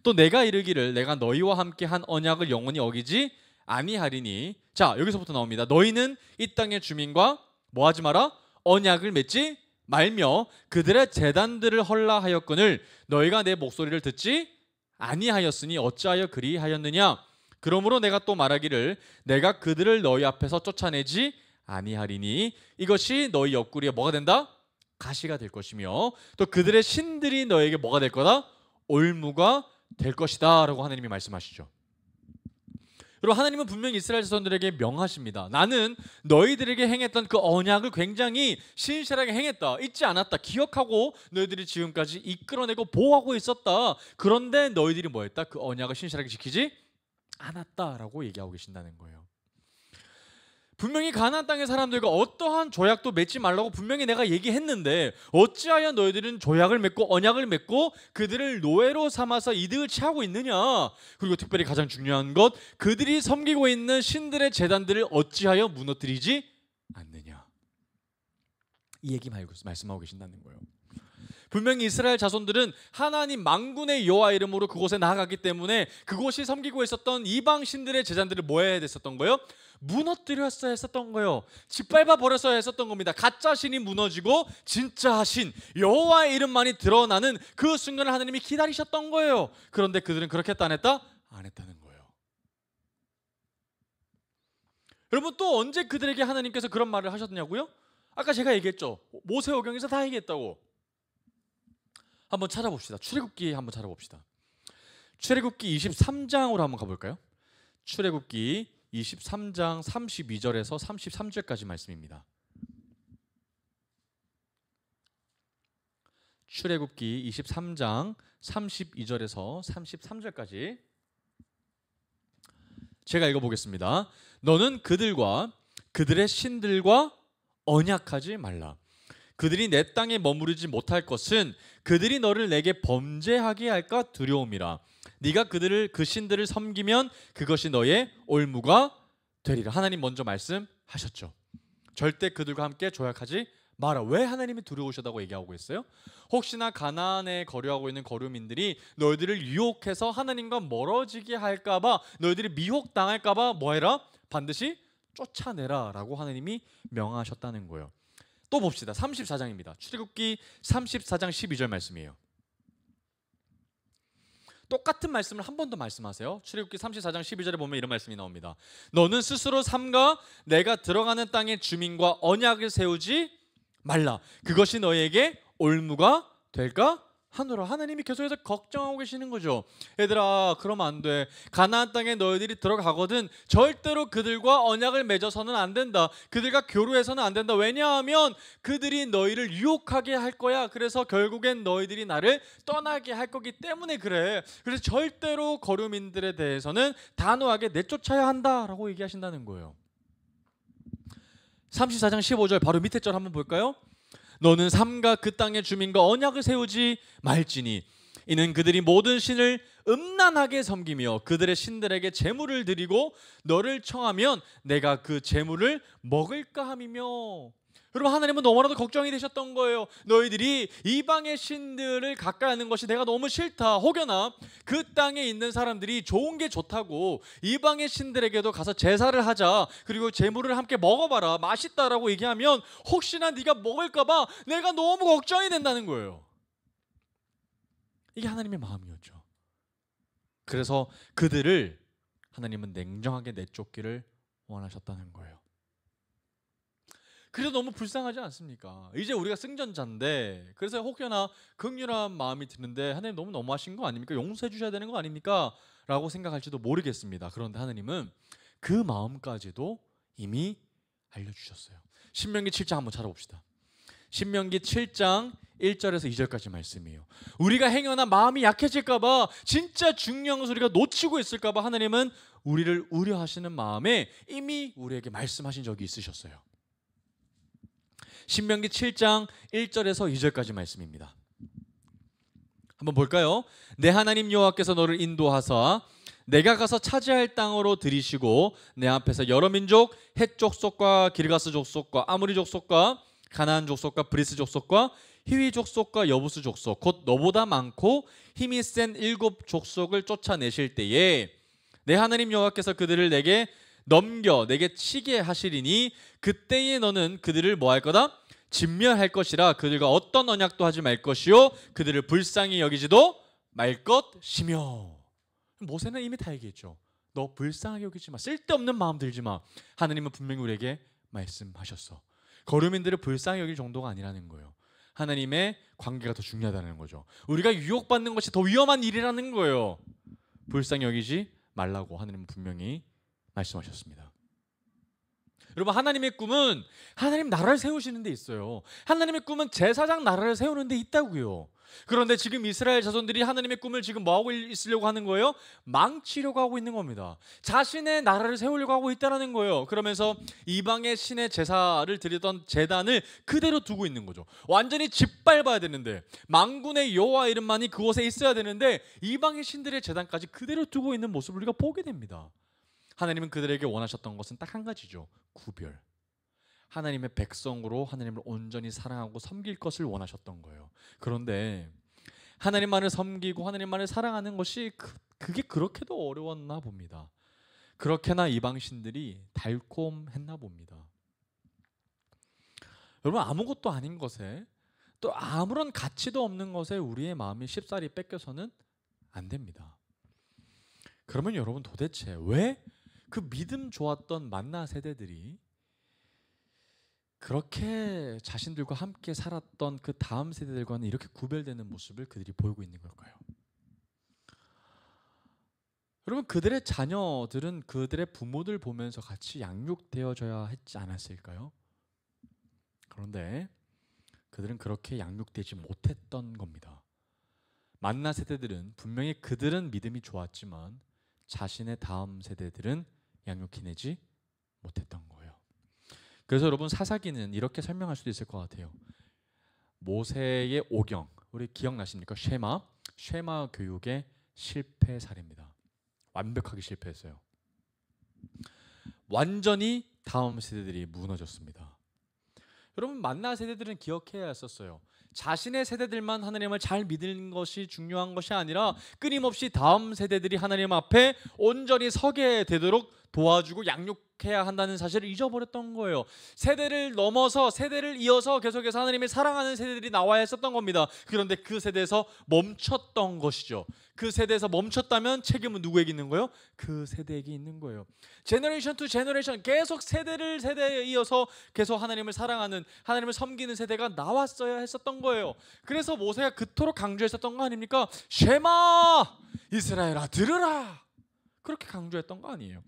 또 내가 이르기를 내가 너희와 함께 한 언약을 영원히 어기지 아니하리니. 자, 여기서부터 나옵니다. 너희는 이 땅의 주민과 뭐 하지 마라? 언약을 맺지 말며 그들의 제단들을 헐라 하였거늘 너희가 내 목소리를 듣지 아니하였으니 어찌하여 그리하였느냐. 그러므로 내가 또 말하기를 내가 그들을 너희 앞에서 쫓아내지 아니하리니 이것이 너희 옆구리에 뭐가 된다? 가시가 될 것이며 또 그들의 신들이 너에게 뭐가 될 거다? 올무가 될 것이다 라고 하나님이 말씀하시죠. 여러분, 하나님은 분명히 이스라엘 자손들에게 명하십니다. 나는 너희들에게 행했던 그 언약을 굉장히 신실하게 행했다, 잊지 않았다, 기억하고 너희들이 지금까지 이끌어내고 보호하고 있었다. 그런데 너희들이 뭐 했다? 그 언약을 신실하게 지키지 않았다라고 얘기하고 계신다는 거예요. 분명히 가나안 땅의 사람들과 어떠한 조약도 맺지 말라고 분명히 내가 얘기했는데 어찌하여 너희들은 조약을 맺고 언약을 맺고 그들을 노예로 삼아서 이득을 취하고 있느냐. 그리고 특별히 가장 중요한 것, 그들이 섬기고 있는 신들의 제단들을 어찌하여 무너뜨리지 않느냐. 이 얘기 말씀하고 계신다는 거예요. 분명히 이스라엘 자손들은 하나님 만군의 여호와 이름으로 그곳에 나아갔기 때문에 그곳이 섬기고 있었던 이방 신들의 제단들을 뭐 해야 됐었던 거예요? 무너뜨렸어야 했었던 거예요. 짓밟아 버렸어야 했었던 겁니다. 가짜 신이 무너지고 진짜 신 여호와의 이름만이 드러나는 그 순간을 하나님이 기다리셨던 거예요. 그런데 그들은 그렇게 했다 안 했다? 안 했다는 거예요. 여러분, 또 언제 그들에게 하나님께서 그런 말을 하셨냐고요? 아까 제가 얘기했죠. 모세오경에서 다 얘기했다고. 한번 찾아봅시다. 출애굽기 한번 찾아봅시다. 출애굽기 23장으로 한번 가볼까요? 출애굽기 23장 32절에서 33절까지 말씀입니다. 출애굽기 23장 32절에서 33절까지 제가 읽어보겠습니다. 너는 그들과 그들의 신들과 언약하지 말라. 그들이 내 땅에 머무르지 못할 것은 그들이 너를 내게 범죄하게 할까 두려움이라. 네가 그들을 그 신들을 섬기면 그것이 너의 올무가 되리라. 하나님 먼저 말씀하셨죠. 절대 그들과 함께 조약하지 마라. 왜 하나님이 두려우시다고 얘기하고 있어요? 혹시나 가나안에 거류하고 있는 거류민들이 너희들을 유혹해서 하나님과 멀어지게 할까 봐, 너희들이 미혹당할까 봐 뭐해라? 반드시 쫓아내라 라고 하나님이 명하셨다는 거예요. 또 봅시다. 34장입니다. 출애굽기 34장 12절 말씀이에요. 똑같은 말씀을 한 번 더 말씀하세요. 출애굽기 34장 12절에 보면 이런 말씀이 나옵니다. 너는 스스로 삼가 내가 들어가는 땅의 주민과 언약을 세우지 말라. 그것이 너희에게 올무가 될까 하노라. 하나님이 계속해서 걱정하고 계시는 거죠. 얘들아, 그러면 안 돼. 가나안 땅에 너희들이 들어가거든 절대로 그들과 언약을 맺어서는 안 된다. 그들과 교류해서는 안 된다. 왜냐하면 그들이 너희를 유혹하게 할 거야. 그래서 결국엔 너희들이 나를 떠나게 할 거기 때문에 그래. 그래서 절대로 거류민들에 대해서는 단호하게 내쫓아야 한다라고 얘기하신다는 거예요. 34장 15절 바로 밑에 절 한번 볼까요? 너는 삼가 그 땅의 주민과 언약을 세우지 말지니 이는 그들이 모든 신을 음란하게 섬기며 그들의 신들에게 제물을 드리고 너를 청하면 내가 그 제물을 먹을까 함이며. 여러분, 하나님은 너무나도 걱정이 되셨던 거예요. 너희들이 이방의 신들을 가까이 하는 것이 내가 너무 싫다. 혹여나 그 땅에 있는 사람들이 좋은 게 좋다고 이방의 신들에게도 가서 제사를 하자, 그리고 제물을 함께 먹어봐라, 맛있다라고 얘기하면 혹시나 네가 먹을까 봐 내가 너무 걱정이 된다는 거예요. 이게 하나님의 마음이었죠. 그래서 그들을 하나님은 냉정하게 내쫓기를 원하셨다는 거예요. 그래도 너무 불쌍하지 않습니까? 이제 우리가 승전자인데, 그래서 혹여나 긍휼한 마음이 드는데 하나님 너무 너무하신 거 아닙니까? 용서해 주셔야 되는 거 아닙니까? 라고 생각할지도 모르겠습니다. 그런데 하나님은 그 마음까지도 이미 알려주셨어요. 신명기 7장 한번 찾아봅시다. 신명기 7장 1절에서 2절까지 말씀이에요. 우리가 행여나 마음이 약해질까 봐, 진짜 중요한 것을 우리가 놓치고 있을까 봐 하나님은 우리를 우려하시는 마음에 이미 우리에게 말씀하신 적이 있으셨어요. 신명기 7장 1절에서 2절까지 말씀입니다. 한번 볼까요? 내 하나님 여호와께서 너를 인도하사 내가 가서 차지할 땅으로 들이시고 내 앞에서 여러 민족, 헷 족속과 기르가스 족속과 아모리 족속과 가나안 족속과 브리스 족속과 히위 족속과 여부스 족속, 곧 너보다 많고 힘이 센 7 족속을 쫓아내실 때에 내 하나님 여호와께서 그들을 내게 넘겨 내게 치게 하시리니 그때에 너는 그들을 뭐 할 거다? 진멸할 것이라. 그들과 어떤 언약도 하지 말 것이요 그들을 불쌍히 여기지도 말 것이며. 모세는 이미 다 얘기했죠. 너 불쌍하게 여기지 마. 쓸데없는 마음 들지 마. 하나님은 분명히 우리에게 말씀하셨어. 거류민들을 불쌍히 여길 정도가 아니라는 거예요. 하나님의 관계가 더 중요하다는 거죠. 우리가 유혹받는 것이 더 위험한 일이라는 거예요. 불쌍히 여기지 말라고 하나님은 분명히 말씀하셨습니다. 여러분, 하나님의 꿈은 하나님 나라를 세우시는 데 있어요. 하나님의 꿈은 제사장 나라를 세우는 데 있다고요. 그런데 지금 이스라엘 자손들이 하나님의 꿈을 지금 뭐하고 있으려고 하는 거예요? 망치려고 하고 있는 겁니다. 자신의 나라를 세우려고 하고 있다는 거예요. 그러면서 이방의 신의 제사를 드리던 제단을 그대로 두고 있는 거죠. 완전히 짓밟아야 되는데, 만군의 여호와 이름만이 그곳에 있어야 되는데 이방의 신들의 제단까지 그대로 두고 있는 모습을 우리가 보게 됩니다. 하나님은 그들에게 원하셨던 것은 딱 한 가지죠. 구별. 하나님의 백성으로 하나님을 온전히 사랑하고 섬길 것을 원하셨던 거예요. 그런데 하나님만을 섬기고 하나님만을 사랑하는 것이 그게 그렇게도 어려웠나 봅니다. 그렇게나 이방신들이 달콤했나 봅니다. 여러분, 아무것도 아닌 것에, 또 아무런 가치도 없는 것에 우리의 마음이 쉽사리 뺏겨서는 안 됩니다. 그러면 여러분, 도대체 왜 그 믿음 좋았던 만나 세대들이 그렇게 자신들과 함께 살았던 그 다음 세대들과는 이렇게 구별되는 모습을 그들이 보이고 있는 걸까요? 여러분, 그들의 자녀들은 그들의 부모들 보면서 같이 양육되어져야 했지 않았을까요? 그런데 그들은 그렇게 양육되지 못했던 겁니다. 만나 세대들은 분명히 그들은 믿음이 좋았지만 자신의 다음 세대들은 양육해내지 못했던 거예요. 그래서 여러분, 사사기는 이렇게 설명할 수도 있을 것 같아요. 모세의 오경, 우리 기억나십니까? 쉐마 교육의 실패 사례입니다. 완벽하게 실패했어요. 완전히 다음 세대들이 무너졌습니다. 여러분, 만나 세대들은 기억해야 했었어요. 자신의 세대들만 하나님을 잘 믿는 것이 중요한 것이 아니라 끊임없이 다음 세대들이 하나님 앞에 온전히 서게 되도록 도와주고 양육해야 한다는 사실을 잊어버렸던 거예요. 세대를 넘어서 세대를 이어서 계속해서 하나님을 사랑하는 세대들이 나와야 했었던 겁니다. 그런데 그 세대에서 멈췄던 것이죠. 그 세대에서 멈췄다면 책임은 누구에게 있는 거예요? 그 세대에게 있는 거예요. 제너레이션 투 제너레이션 계속 세대에 이어서 계속 하나님을 사랑하는, 하나님을 섬기는 세대가 나왔어야 했었던 거예요. 그래서 모세가 그토록 강조했었던 거 아닙니까? 쉐마 이스라엘아 들으라, 그렇게 강조했던 거 아니에요.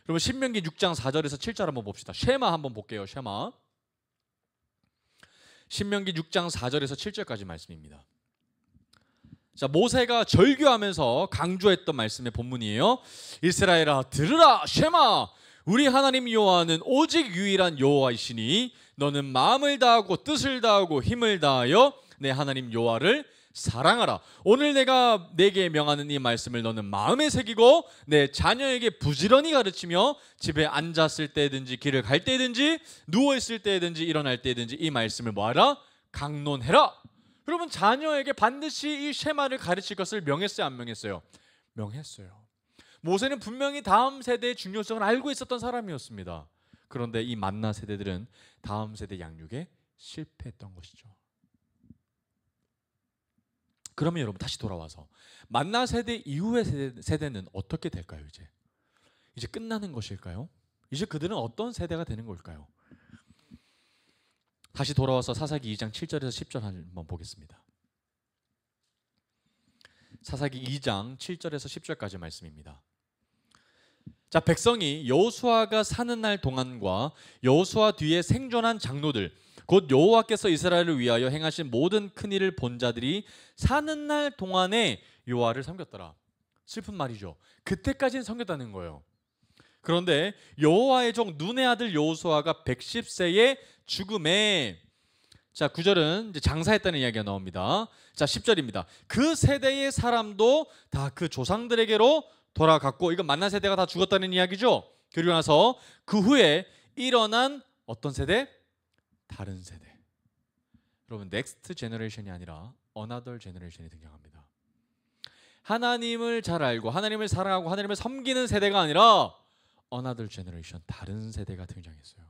여러분, 신명기 6장 4절에서 7절 한번 봅시다. 쉐마 한번 볼게요. 쉐마. 신명기 6장 4절에서 7절까지 말씀입니다. 자, 모세가 절규하면서 강조했던 말씀의 본문이에요. 이스라엘아 들으라, 쉐마, 우리 하나님 여호와는 오직 유일한 여호와이시니 너는 마음을 다하고 뜻을 다하고 힘을 다하여 내 하나님 여호와를 사랑하라. 오늘 내가 내게 명하는 이 말씀을 너는 마음에 새기고 내 자녀에게 부지런히 가르치며 집에 앉았을 때든지 길을 갈 때든지 누워있을 때든지 일어날 때든지 이 말씀을 뭐하라? 강론해라. 여러분, 자녀에게 반드시 이 쉐마를 가르칠 것을 명했어요, 안 명했어요? 명했어요. 모세는 분명히 다음 세대의 중요성을 알고 있었던 사람이었습니다. 그런데 이 만나 세대들은 다음 세대 양육에 실패했던 것이죠. 그러면 여러분, 다시 돌아와서 만나 세대 이후의 세대는 어떻게 될까요? 이제 끝나는 것일까요? 이제 그들은 어떤 세대가 되는 걸까요? 다시 돌아와서 사사기 2장 7절에서 10절 한번 보겠습니다. 사사기 2장 7절에서 10절까지 말씀입니다. 자, 백성이 여호수아가 사는 날 동안과 여호수아 뒤에 생존한 장로들 곧 여호와께서 이스라엘을 위하여 행하신 모든 큰 일을 본 자들이 사는 날 동안에 여호와를 섬겼더라. 슬픈 말이죠. 그때까지는 섬겼다는 거예요. 그런데 여호와의 종 눈의 아들 여호수아가 110세의 죽음에, 자 9절은 이제 장사했다는 이야기가 나옵니다. 자 10절입니다. 그 세대의 사람도 다 그 조상들에게로 돌아갔고, 이건 만난 세대가 다 죽었다는 이야기죠. 그리고 나서 그 후에 일어난 어떤 세대? 다른 세대. 여러분, 넥스트 제너레이션이 아니라 어나더 제너레이션이 등장합니다. 하나님을 잘 알고 하나님을 사랑하고 하나님을 섬기는 세대가 아니라 어나더 제너레이션, 다른 세대가 등장했어요.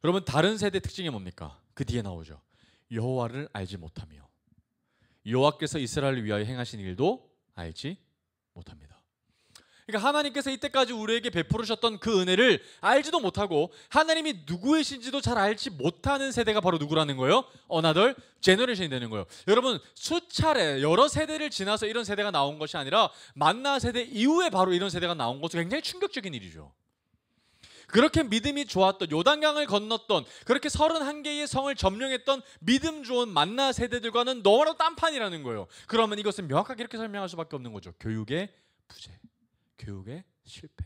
여러분, 다른 세대 특징이 뭡니까? 그 뒤에 나오죠. 여호와를 알지 못하며 여호와께서 이스라엘을 위하여 행하신 일도 알지 못합니다. 그러니까 하나님께서 이때까지 우리에게 베푸르셨던 그 은혜를 알지도 못하고 하나님이 누구이신지도 잘 알지 못하는 세대가 바로 누구라는 거예요? 어나더 제너레이션이 되는 거예요. 여러분, 수차례 여러 세대를 지나서 이런 세대가 나온 것이 아니라 만나 세대 이후에 바로 이런 세대가 나온 것은 굉장히 충격적인 일이죠. 그렇게 믿음이 좋았던, 요단강을 건넜던, 그렇게 31개의 성을 점령했던 믿음 좋은 만나 세대들과는 너무나도 딴판이라는 거예요. 그러면 이것은 명확하게 이렇게 설명할 수밖에 없는 거죠. 교육의 부재, 교육의 실패.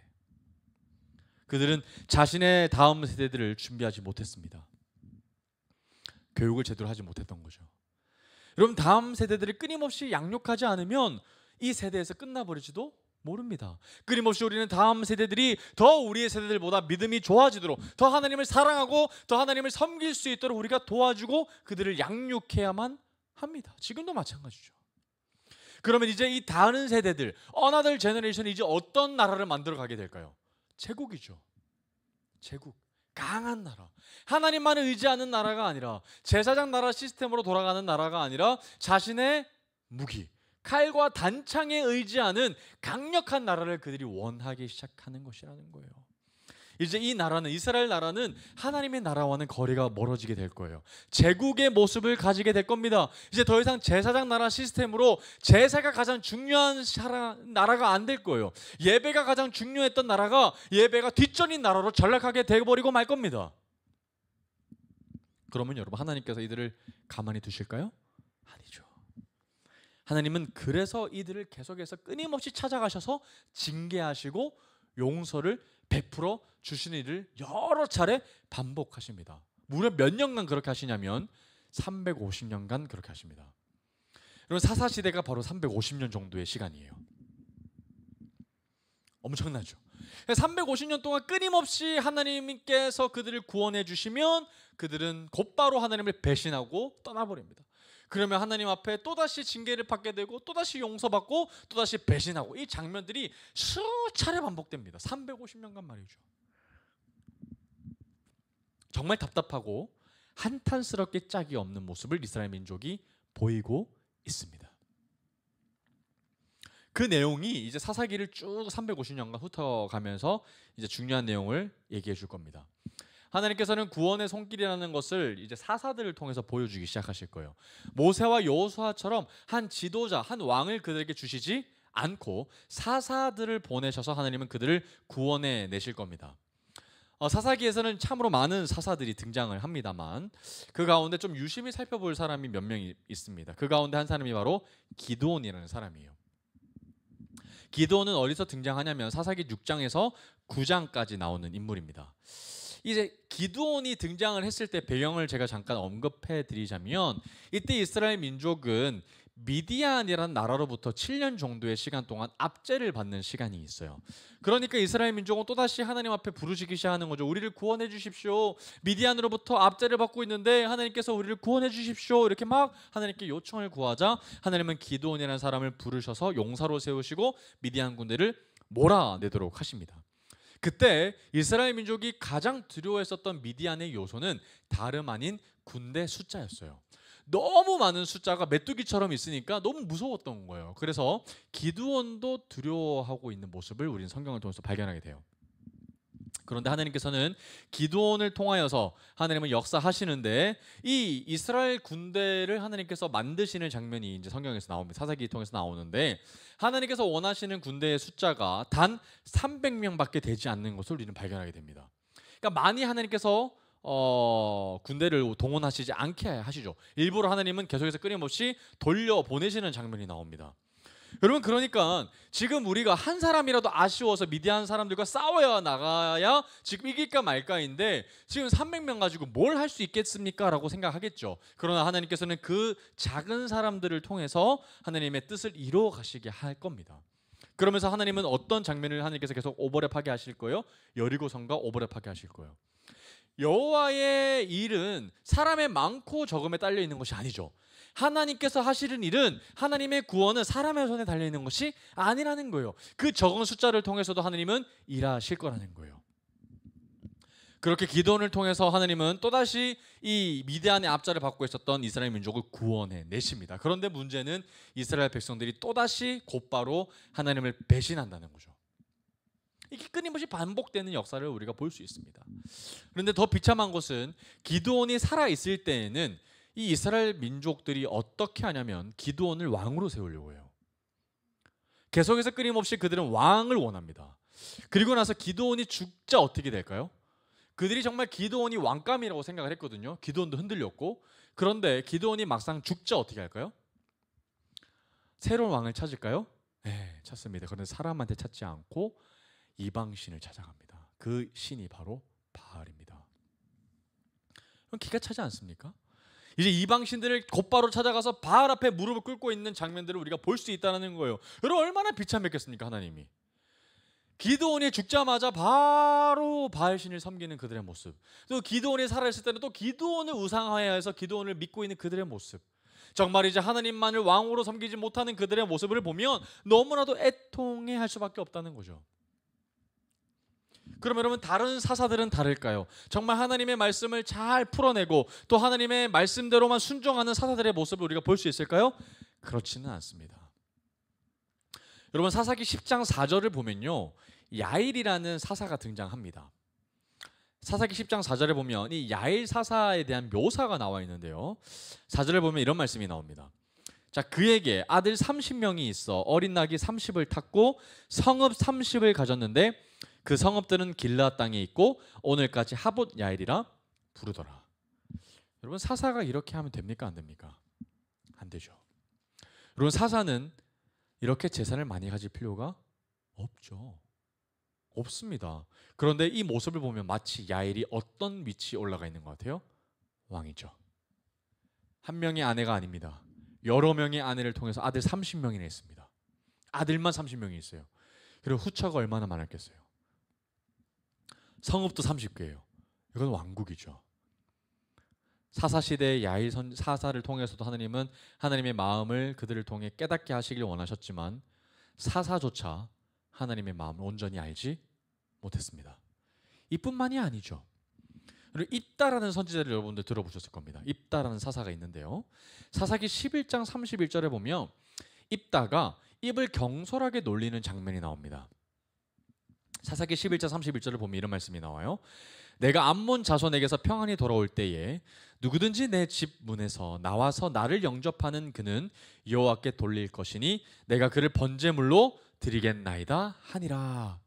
그들은 자신의 다음 세대들을 준비하지 못했습니다. 교육을 제대로 하지 못했던 거죠. 여러분, 다음 세대들을 끊임없이 양육하지 않으면 이 세대에서 끝나버리지도 모릅니다. 끊임없이 우리는 다음 세대들이 더 우리의 세대들보다 믿음이 좋아지도록, 더 하나님을 사랑하고 더 하나님을 섬길 수 있도록 우리가 도와주고 그들을 양육해야만 합니다. 지금도 마찬가지죠. 그러면 이제 이 다른 세대들, 어나더 제너레이션이 이제 어떤 나라를 만들어 가게 될까요? 제국이죠. 제국. 강한 나라. 하나님만을 의지하는 나라가 아니라, 제사장 나라 시스템으로 돌아가는 나라가 아니라 자신의 무기, 칼과 단창에 의지하는 강력한 나라를 그들이 원하기 시작하는 것이라는 거예요. 이제 이 나라는, 이스라엘 나라는 하나님의 나라와는 거리가 멀어지게 될 거예요. 제국의 모습을 가지게 될 겁니다. 이제 더 이상 제사장 나라 시스템으로 제사가 가장 중요한 나라가 안 될 거예요. 예배가 가장 중요했던 나라가 예배가 뒷전인 나라로 전락하게 되어버리고 말 겁니다. 그러면 여러분, 하나님께서 이들을 가만히 두실까요? 아니죠. 하나님은 그래서 이들을 계속해서 끊임없이 찾아가셔서 징계하시고 용서를 베풀어 주시는 일을 여러 차례 반복하십니다. 무려 몇 년간 그렇게 하시냐면 350년간 그렇게 하십니다. 여러분, 사사시대가 바로 350년 정도의 시간이에요. 엄청나죠. 350년 동안 끊임없이 하나님께서 그들을 구원해 주시면 그들은 곧바로 하나님을 배신하고 떠나버립니다. 그러면 하나님 앞에 또다시 징계를 받게 되고 또다시 용서받고 또다시 배신하고, 이 장면들이 수차례 반복됩니다. 350년간 말이죠. 정말 답답하고 한탄스럽게 짝이 없는 모습을 이스라엘 민족이 보이고 있습니다. 그 내용이 이제 사사기를 쭉 350년간 훑어가면서 이제 중요한 내용을 얘기해 줄 겁니다. 하나님께서는 구원의 손길이라는 것을 이제 사사들을 통해서 보여주기 시작하실 거예요. 모세와 여호수아처럼 한 지도자, 한 왕을 그들에게 주시지 않고 사사들을 보내셔서 하나님은 그들을 구원해 내실 겁니다. 사사기에서는 참으로 많은 사사들이 등장을 합니다만 그 가운데 좀 유심히 살펴볼 사람이 몇 명 있습니다. 그 가운데 한 사람이 바로 기드온이라는 사람이에요. 기드온은 어디서 등장하냐면 사사기 6장에서 9장까지 나오는 인물입니다. 이제 기드온이 등장을 했을 때 배경을 제가 잠깐 언급해 드리자면, 이때 이스라엘 민족은 미디안이라는 나라로부터 7년 정도의 시간 동안 압제를 받는 시간이 있어요. 그러니까 이스라엘 민족은 또다시 하나님 앞에 부르짖기 시작하는 거죠. 우리를 구원해 주십시오. 미디안으로부터 압제를 받고 있는데 하나님께서 우리를 구원해 주십시오. 이렇게 막 하나님께 요청을 구하자 하나님은 기드온이라는 사람을 부르셔서 용사로 세우시고 미디안 군대를 몰아내도록 하십니다. 그때 이스라엘 민족이 가장 두려워했었던 미디안의 요소는 다름 아닌 군대 숫자였어요. 너무 많은 숫자가 메뚜기처럼 있으니까 너무 무서웠던 거예요. 그래서 기드온도 두려워하고 있는 모습을 우리는 성경을 통해서 발견하게 돼요. 그런데 하나님께서는 기드온을 통하여서 하나님은 역사하시는데 이 이스라엘 군대를 하나님께서 만드시는 장면이 이제 성경에서 나옵니다. 사사기 통해서 나오는데 하나님께서 원하시는 군대의 숫자가 단 300명밖에 되지 않는 것을 우리는 발견하게 됩니다. 그러니까 많이 하나님께서 군대를 동원하시지 않게 하시죠. 일부러 하나님은 계속해서 끊임없이 돌려보내시는 장면이 나옵니다. 여러분, 그러니까 지금 우리가 한 사람이라도 아쉬워서 미디안 사람들과 싸워야 나가야 지금 이길까 말까인데 지금 300명 가지고 뭘 할 수 있겠습니까? 라고 생각하겠죠. 그러나 하나님께서는 그 작은 사람들을 통해서 하나님의 뜻을 이루어 가시게 할 겁니다. 그러면서 하나님은 어떤 장면을 하나님께서 계속 오버랩하게 하실 거예요? 여리고성과 오버랩하게 하실 거예요. 여호와의 일은 사람의 많고 적음에 딸려 있는 것이 아니죠. 하나님께서 하시는 일은, 하나님의 구원은 사람의 손에 달려 있는 것이 아니라는 거예요. 그 적은 숫자를 통해서도 하나님은 일하실 거라는 거예요. 그렇게 기도원을 통해서 하나님은 또다시 이 미디안의 압제를 받고 있었던 이스라엘 민족을 구원해 내십니다. 그런데 문제는 이스라엘 백성들이 또다시 곧바로 하나님을 배신한다는 거죠. 이게 끊임없이 반복되는 역사를 우리가 볼 수 있습니다. 그런데 더 비참한 것은 기드온이 살아있을 때에는 이 이스라엘 민족들이 어떻게 하냐면 기드온을 왕으로 세우려고 해요. 계속해서 끊임없이 그들은 왕을 원합니다. 그리고 나서 기드온이 죽자 어떻게 될까요? 그들이 정말 기드온이 왕감이라고 생각을 했거든요. 기드온도 흔들렸고. 그런데 기드온이 막상 죽자 어떻게 할까요? 새로운 왕을 찾을까요? 네, 찾습니다. 그런데 사람한테 찾지 않고 이방신을 찾아갑니다. 그 신이 바로 바알입니다. 기가 차지 않습니까? 이제 이방신들을 곧바로 찾아가서 바알 앞에 무릎을 꿇고 있는 장면들을 우리가 볼 수 있다는 거예요. 여러분, 얼마나 비참했겠습니까? 하나님이 기드온이 죽자마자 바로 바알신을 섬기는 그들의 모습, 또 기드온이 살아있을 때는 또 기드온을 우상화해서 기드온을 믿고 있는 그들의 모습, 정말 이제 하나님만을 왕으로 섬기지 못하는 그들의 모습을 보면 너무나도 애통해할 수밖에 없다는 거죠. 그럼 여러분, 다른 사사들은 다를까요? 정말 하나님의 말씀을 잘 풀어내고 또 하나님의 말씀대로만 순종하는 사사들의 모습을 우리가 볼 수 있을까요? 그렇지는 않습니다. 여러분, 사사기 10장 4절을 보면요, 야일이라는 사사가 등장합니다. 사사기 10장 4절에 보면 이 야일 사사에 대한 묘사가 나와 있는데요, 4절에 보면 이런 말씀이 나옵니다. 자, 그에게 아들 30명이 있어 어린 낙이 30을 탔고 성읍 30을 가졌는데 그 성읍들은 길르앗 땅에 있고 오늘까지 하봇 야일이라 부르더라. 여러분, 사사가 이렇게 하면 됩니까? 안 됩니까? 안 되죠. 여러분, 사사는 이렇게 재산을 많이 가질 필요가 없죠. 없습니다. 그런데 이 모습을 보면 마치 야일이 어떤 위치에 올라가 있는 것 같아요? 왕이죠. 한 명의 아내가 아닙니다. 여러 명의 아내를 통해서 아들 30명이나 있습니다. 아들만 30명이 있어요. 그리고 후처가 얼마나 많았겠어요? 성읍도 30개예요. 이건 왕국이죠. 사사시대의 야일 사사를 통해서도 하나님은 하나님의 마음을 그들을 통해 깨닫게 하시길 원하셨지만 사사조차 하나님의 마음을 온전히 알지 못했습니다. 이뿐만이 아니죠. 그리고 입다라는 선지자를 여러분들 들어보셨을 겁니다. 입다라는 사사가 있는데요, 사사기 11장 31절에 보면 입다가 입을 경솔하게 놀리는 장면이 나옵니다. 사사기 11장 31절을 보면 이런 말씀이 나와요. 내가 암몬 자손에게서 평안히 돌아올 때에 누구든지 내 집 문에서 나와서 나를 영접하는 그는 여호와께 돌릴 것이니 내가 그를 번제물로 드리겠나이다 하니라.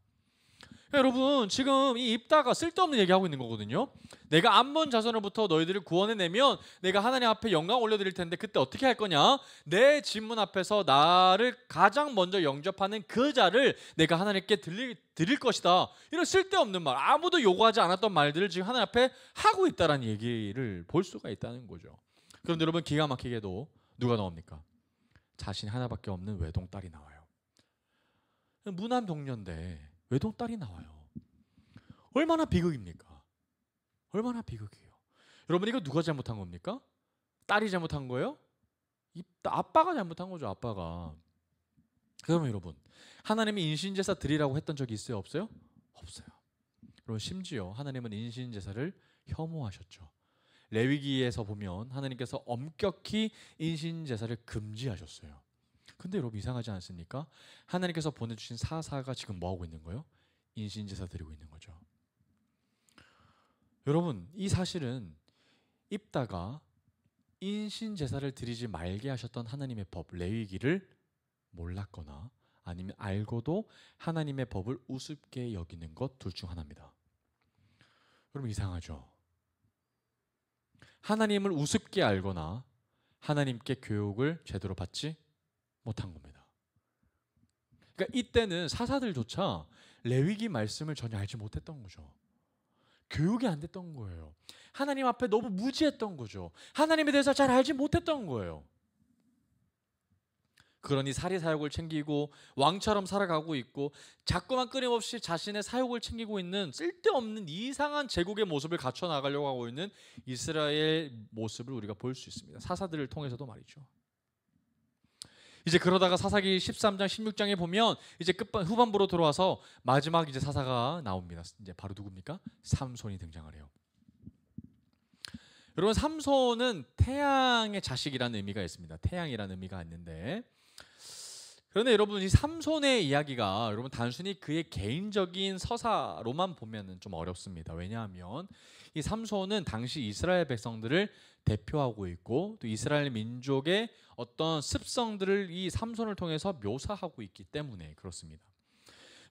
여러분, 지금 이 입다가 쓸데없는 얘기하고 있는 거거든요. 내가 암몬 자손으로부터 너희들을 구원해내면 내가 하나님 앞에 영광 올려드릴 텐데 그때 어떻게 할 거냐? 내 집문 앞에서 나를 가장 먼저 영접하는 그 자를 내가 하나님께 드릴 것이다. 이런 쓸데없는 말, 아무도 요구하지 않았던 말들을 지금 하나님 앞에 하고 있다는 얘기를 볼 수가 있다는 거죠. 그런데 여러분, 기가 막히게도 누가 나옵니까? 자신 하나밖에 없는 외동딸이 나와요. 무남 동료인데 외동딸이 나와요. 얼마나 비극입니까? 얼마나 비극이에요. 여러분, 이거 누가 잘못한 겁니까? 딸이 잘못한 거예요? 아빠가 잘못한 거죠. 아빠가. 그러면 여러분, 하나님이 인신제사 드리라고 했던 적이 있어요? 없어요? 없어요. 여러분, 심지어 하나님은 인신제사를 혐오하셨죠. 레위기에서 보면 하나님께서 엄격히 인신제사를 금지하셨어요. 근데 여러분, 이상하지 않습니까? 하나님께서 보내주신 사사가 지금 뭐하고 있는 거예요? 인신제사 드리고 있는 거죠. 여러분, 이 사실은 입다가 인신 제사를 드리지 말게 하셨던 하나님의 법 레위기를 몰랐거나 아니면 알고도 하나님의 법을 우습게 여기는 것 둘 중 하나입니다. 여러분, 이상하죠? 하나님을 우습게 알거나 하나님께 교육을 제대로 받지 못한 겁니다. 그러니까 이때는 사사들조차 레위기 말씀을 전혀 알지 못했던 거죠. 교육이 안 됐던 거예요. 하나님 앞에 너무 무지했던 거죠. 하나님에 대해서 잘 알지 못했던 거예요. 그러니 사리사욕을 챙기고 왕처럼 살아가고 있고 자꾸만 끊임없이 자신의 사욕을 챙기고 있는 쓸데없는 이상한 제국의 모습을 갖춰 나가려고 하고 있는 이스라엘 모습을 우리가 볼 수 있습니다. 사사들을 통해서도 말이죠. 이제 그러다가 사사기 13장 16장에 보면 이제 후반부로 들어와서 마지막 이제 사사가 나옵니다. 이제 바로 누굽니까? 삼손이 등장을 해요. 여러분, 삼손은 태양의 자식이라는 의미가 있습니다. 태양이라는 의미가 있는데, 그런데 여러분, 이 삼손의 이야기가 여러분 단순히 그의 개인적인 서사로만 보면은 좀 어렵습니다. 왜냐하면 이 삼손은 당시 이스라엘 백성들을 대표하고 있고 또 이스라엘 민족의 어떤 습성들을 이 삼손을 통해서 묘사하고 있기 때문에 그렇습니다.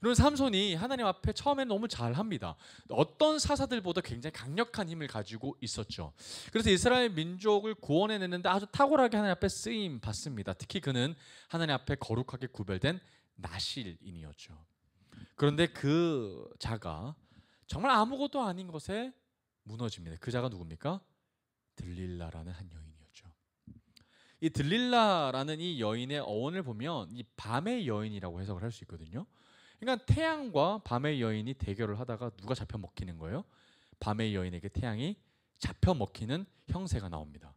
여러분, 삼손이 하나님 앞에 처음에는 너무 잘합니다. 어떤 사사들보다 굉장히 강력한 힘을 가지고 있었죠. 그래서 이스라엘 민족을 구원해내는데 아주 탁월하게 하나님 앞에 쓰임 받습니다. 특히 그는 하나님 앞에 거룩하게 구별된 나실인이었죠. 그런데 그 자가 정말 아무것도 아닌 것에 무너집니다. 그 자가 누굽니까? 들릴라라는 한 여인이었죠. 이 들릴라라는 이 여인의 어원을 보면 이 밤의 여인이라고 해석을 할 수 있거든요. 그러니까 태양과 밤의 여인이 대결을 하다가 누가 잡혀 먹히는 거예요? 밤의 여인에게 태양이 잡혀 먹히는 형세가 나옵니다.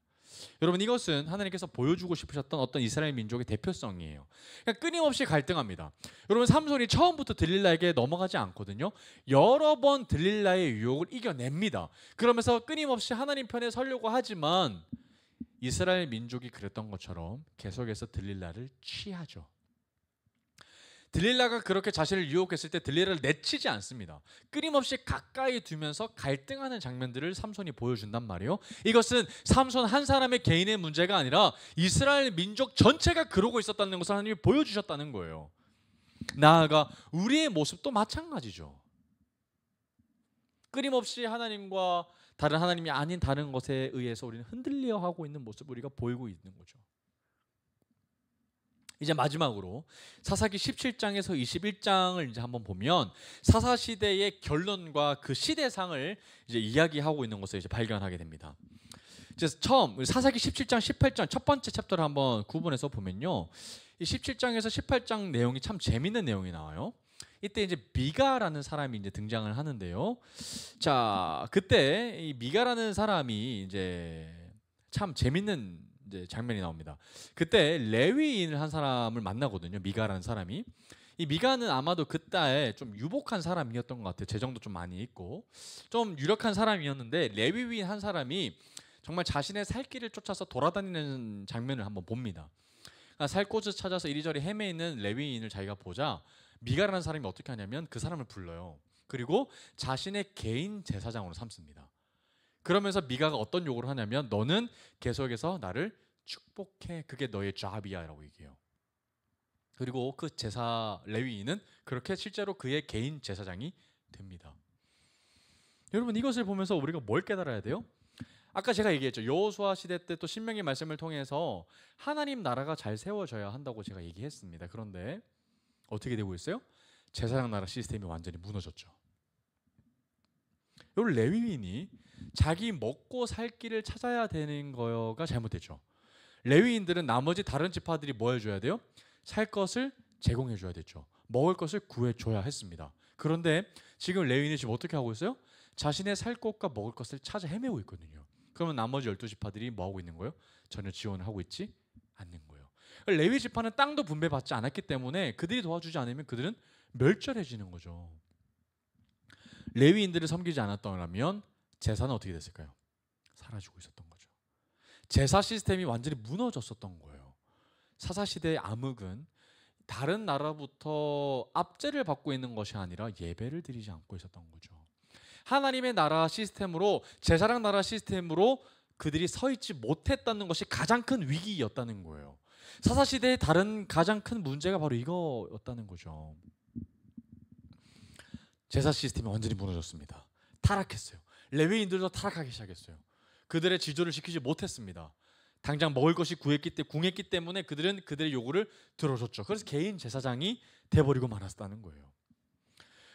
여러분, 이것은 하나님께서 보여주고 싶으셨던 어떤 이스라엘 민족의 대표성이에요. 그러니까 끊임없이 갈등합니다. 여러분, 삼손이 처음부터 들릴라에게 넘어가지 않거든요. 여러 번 들릴라의 유혹을 이겨냅니다. 그러면서 끊임없이 하나님 편에 서려고 하지만 이스라엘 민족이 그랬던 것처럼 계속해서 들릴라를 취하죠. 들릴라가 그렇게 자신을 유혹했을 때 들릴라를 내치지 않습니다. 끊임없이 가까이 두면서 갈등하는 장면들을 삼손이 보여준단 말이에요. 이것은 삼손 한 사람의 개인의 문제가 아니라 이스라엘 민족 전체가 그러고 있었다는 것을 하나님이 보여주셨다는 거예요. 나아가 우리의 모습도 마찬가지죠. 끊임없이 하나님과 다른 하나님이 아닌 다른 것에 의해서 우리는 흔들려 하고 있는 모습을 우리가 보이고 있는 거죠. 이제 마지막으로 사사기 17장에서 21장을 이제 한번 보면 사사 시대의 결론과 그 시대상을 이제 이야기하고 있는 것을 이제 발견하게 됩니다. 그래서 처음 사사기 17장, 18장 첫 번째 챕터를 한번 구분해서 보면요, 이 17장에서 18장 내용이 참 재밌는 내용이 나와요. 이때 이제 미가라는 사람이 이제 등장을 하는데요. 자, 그때 이 미가라는 사람이 이제 참 재밌는 이제 장면이 나옵니다. 그때 레위인을 한 사람을 만나거든요. 미가라는 사람이. 이 미가는 아마도 그때에 좀 유복한 사람이었던 것 같아요. 재정도 좀 많이 있고 좀 유력한 사람이었는데 레위인 한 사람이 정말 자신의 살 길을 쫓아서 돌아다니는 장면을 한번 봅니다. 그러니까 살 곳을 찾아서 이리저리 헤매이는 레위인을 자기가 보자 미가라는 사람이 어떻게 하냐면 그 사람을 불러요. 그리고 자신의 개인 제사장으로 삼습니다. 그러면서 미가가 어떤 요구를 하냐면 너는 계속해서 나를 축복해. 그게 너의 잡이야 라고 얘기해요. 그리고 그 제사 레위인은 그렇게 실제로 그의 개인 제사장이 됩니다. 여러분, 이것을 보면서 우리가 뭘 깨달아야 돼요? 아까 제가 얘기했죠. 여호수아 시대 때 또 신명기 말씀을 통해서 하나님 나라가 잘 세워져야 한다고 제가 얘기했습니다. 그런데 어떻게 되고 있어요? 제사장 나라 시스템이 완전히 무너졌죠. 여러분, 레위인이 자기 먹고 살 길을 찾아야 되는 거가 잘못됐죠. 레위인들은 나머지 다른 지파들이 뭐 해줘야 돼요? 살 것을 제공해줘야 됐죠. 먹을 것을 구해줘야 했습니다. 그런데 지금 레위인이 지금 어떻게 하고 있어요? 자신의 살 것과 먹을 것을 찾아 헤매고 있거든요. 그러면 나머지 12지파들이 뭐 하고 있는 거예요? 전혀 지원을 하고 있지 않는 거예요. 레위 지파는 땅도 분배받지 않았기 때문에 그들이 도와주지 않으면 그들은 멸절해지는 거죠. 레위인들을 섬기지 않았더라면 제사는 어떻게 됐을까요? 사라지고 있었던 거죠. 제사 시스템이 완전히 무너졌었던 거예요. 사사시대의 암흑은 다른 나라부터 압제를 받고 있는 것이 아니라 예배를 드리지 않고 있었던 거죠. 하나님의 나라 시스템으로, 제사장 나라 시스템으로 그들이 서 있지 못했다는 것이 가장 큰 위기였다는 거예요. 사사시대의 다른 가장 큰 문제가 바로 이거였다는 거죠. 제사 시스템이 완전히 무너졌습니다. 타락했어요. 레위인들도 타락하기 시작했어요. 그들의 지조를 지키지 못했습니다. 당장 먹을 것이 궁했기 때문에 그들은 그들의 요구를 들어줬죠. 그래서 개인 제사장이 돼버리고 말았다는 거예요.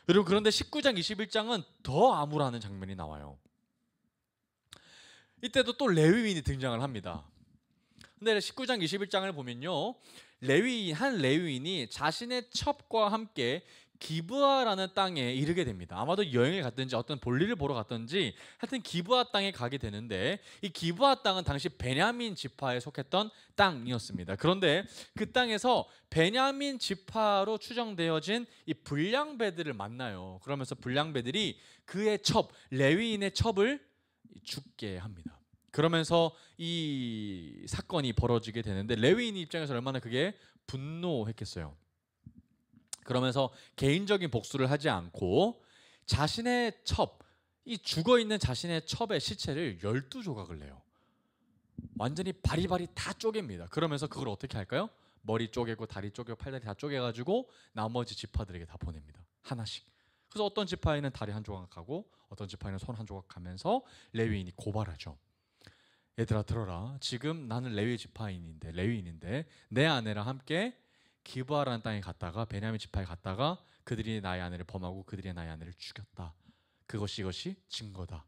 여러분, 그런데 19장 21장은 더 암울하는 장면이 나와요. 이때도 또 레위인이 등장을 합니다. 근데 19장 21장을 보면요, 한 레위인이 자신의 첩과 함께 기브아라는 땅에 이르게 됩니다. 아마도 여행을 갔든지 어떤 볼일을 보러 갔든지 하여튼 기브아 땅에 가게 되는데, 이 기브아 땅은 당시 베냐민 지파에 속했던 땅이었습니다. 그런데 그 땅에서 베냐민 지파로 추정되어진 이 불량배들을 만나요. 그러면서 불량배들이 그의 첩, 레위인의 첩을 죽게 합니다. 그러면서 이 사건이 벌어지게 되는데, 레위인 입장에서 얼마나 그게 분노했겠어요. 그러면서 개인적인 복수를 하지 않고 자신의 첩, 이 죽어있는 자신의 첩의 시체를 12조각을 내요. 완전히 바리바리 다 쪼갭니다. 그러면서 그걸 어떻게 할까요? 머리 쪼개고 다리 쪼개고 팔다리 다 쪼개가지고 나머지 지파들에게 다 보냅니다. 하나씩. 그래서 어떤 지파에는 다리 한 조각 하고 어떤 지파에는 손 한 조각 하면서 레위인이 고발하죠. 얘들아 들어라. 지금 나는 레위인인데 내 아내랑 함께 기브아라는 땅에 갔다가 베냐민 지파에 갔다가 그들이 나의 아내를 범하고 그들이 나의 아내를 죽였다. 이것이 증거다.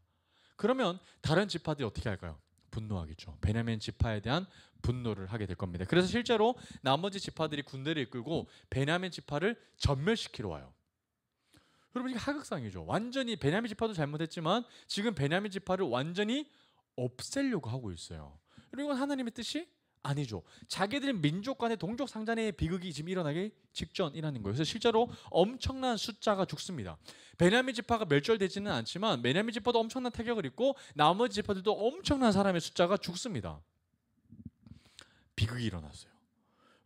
그러면 다른 지파들이 어떻게 할까요? 분노하겠죠. 베냐민 지파에 대한 분노를 하게 될 겁니다. 그래서 실제로 나머지 지파들이 군대를 이끌고 베냐민 지파를 전멸시키러 와요. 여러분, 이게 하극상이죠. 완전히 베냐민 지파도 잘못했지만 지금 베냐민 지파를 완전히 없애려고 하고 있어요. 여러분, 이건 하나님의 뜻이 아니죠. 자기들 민족 간의 동족 상잔의 비극이 지금 일어나기 직전이라는 거예요. 그래서 실제로 엄청난 숫자가 죽습니다. 베냐민 지파가 멸절되지는 않지만 베냐민 지파도 엄청난 타격을 입고 나머지 지파들도 엄청난 사람의 숫자가 죽습니다. 비극이 일어났어요.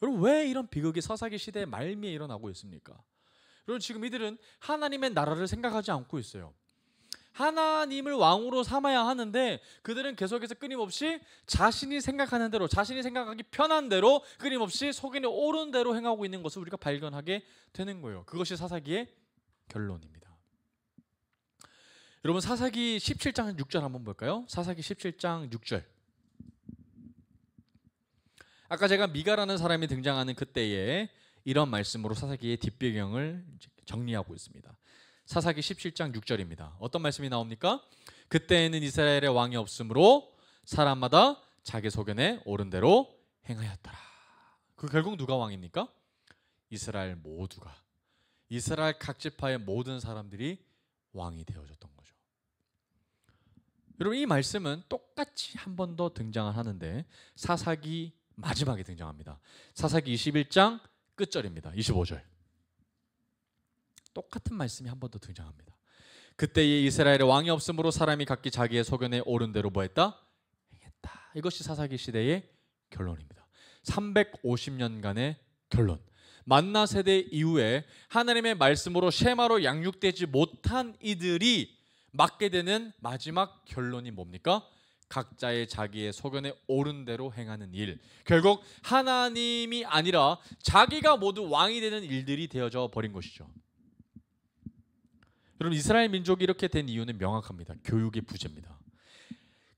여러분, 왜 이런 비극이 사사기 시대의 말미에 일어나고 있습니까? 여러분, 지금 이들은 하나님의 나라를 생각하지 않고 있어요. 하나님을 왕으로 삼아야 하는데 그들은 계속해서 끊임없이 자신이 생각하는 대로, 자신이 생각하기 편한 대로 끊임없이 속이는 옳은 대로 행하고 있는 것을 우리가 발견하게 되는 거예요. 그것이 사사기의 결론입니다. 여러분, 사사기 17장 6절 한번 볼까요? 사사기 17장 6절. 아까 제가 미가라는 사람이 등장하는 그때에 이런 말씀으로 사사기의 뒷배경을 정리하고 있습니다. 사사기 17장 6절입니다. 어떤 말씀이 나옵니까? 그때에는 이스라엘의 왕이 없으므로 사람마다 자기 소견에 옳은 대로 행하였더라. 그 결국 누가 왕입니까? 이스라엘 모두가, 이스라엘 각 지파의 모든 사람들이 왕이 되어졌던 거죠. 여러분, 이 말씀은 똑같이 한 번 더 등장을 하는데 사사기 마지막에 등장합니다. 사사기 21장 끝절입니다. 25절. 똑같은 말씀이 한 번 더 등장합니다. 그때에 이스라엘의 왕이 없으므로 사람이 각기 자기의 소견에 옳은 대로 뭐했다? 행했다. 이것이 사사기 시대의 결론입니다. 350년간의 결론. 만나 세대 이후에 하나님의 말씀으로 쉐마로 양육되지 못한 이들이 맞게 되는 마지막 결론이 뭡니까? 각자의 자기의 소견에 옳은 대로 행하는 일. 결국 하나님이 아니라 자기가 모두 왕이 되는 일들이 되어져 버린 것이죠. 여러분, 이스라엘 민족이 이렇게 된 이유는 명확합니다. 교육의 부재입니다.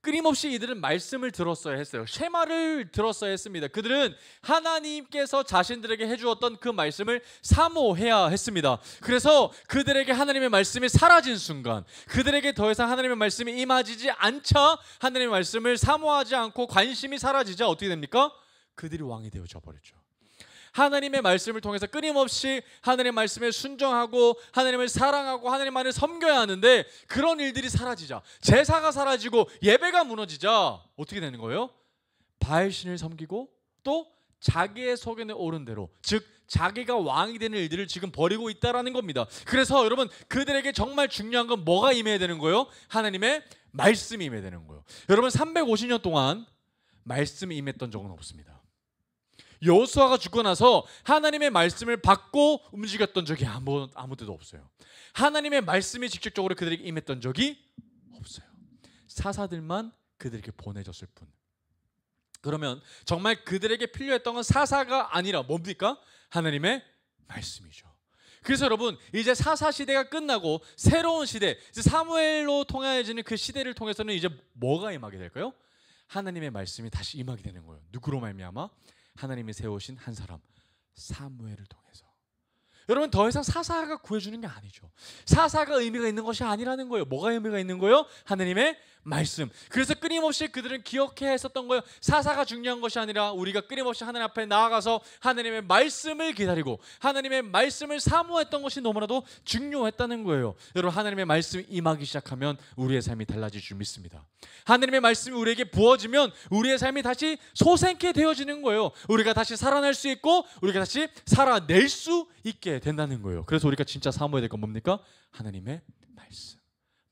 끊임없이 이들은 말씀을 들었어야 했어요. 쉐마를 들었어야 했습니다. 그들은 하나님께서 자신들에게 해주었던 그 말씀을 사모해야 했습니다. 그래서 그들에게 하나님의 말씀이 사라진 순간, 그들에게 더 이상 하나님의 말씀이 임하지 않자, 하나님의 말씀을 사모하지 않고 관심이 사라지자 어떻게 됩니까? 그들이 왕이 되어져 버렸죠. 하나님의 말씀을 통해서 끊임없이 하나님의 말씀에 순종하고 하나님을 사랑하고 하나님만을 섬겨야 하는데 그런 일들이 사라지자, 제사가 사라지고 예배가 무너지자 어떻게 되는 거예요? 바알신을 섬기고 또 자기의 소견에 옳은 대로, 즉 자기가 왕이 되는 일들을 지금 벌이고 있다라는 겁니다. 그래서 여러분, 그들에게 정말 중요한 건 뭐가 임해야 되는 거예요? 하나님의 말씀이 임해야 되는 거예요. 여러분, 350년 동안 말씀이 임했던 적은 없습니다. 여호수아가 죽고 나서 하나님의 말씀을 받고 움직였던 적이 아무데도 없어요. 하나님의 말씀이 직접적으로 그들에게 임했던 적이 없어요. 사사들만 그들에게 보내졌을 뿐. 그러면 정말 그들에게 필요했던 건 사사가 아니라 뭡니까? 하나님의 말씀이죠. 그래서 여러분, 이제 사사 시대가 끝나고 새로운 시대, 이제 사무엘로 통하여지는 그 시대를 통해서는 이제 뭐가 임하게 될까요? 하나님의 말씀이 다시 임하게 되는 거예요. 누구로 말미암아? 하나님이 세우신 한 사람, 사무엘을 통해서. 여러분, 더 이상 사사가 구해주는 게 아니죠. 사사가 의미가 있는 것이 아니라는 거예요. 뭐가 의미가 있는 거예요? 하나님의 말씀. 그래서 끊임없이 그들은 기억해야 했었던 거예요. 사사가 중요한 것이 아니라 우리가 끊임없이 하나님 앞에 나아가서 하나님의 말씀을 기다리고 하나님의 말씀을 사모했던 것이 너무나도 중요했다는 거예요. 여러분, 하나님의 말씀이 임하기 시작하면 우리의 삶이 달라질 줄 믿습니다. 하나님의 말씀이 우리에게 부어지면 우리의 삶이 다시 솟게 되어지는 거예요. 우리가 다시 살아날 수 있고 우리가 다시 살아낼 수 있게 된다는 거예요. 그래서 우리가 진짜 사모해야 될 건 뭡니까? 하나님의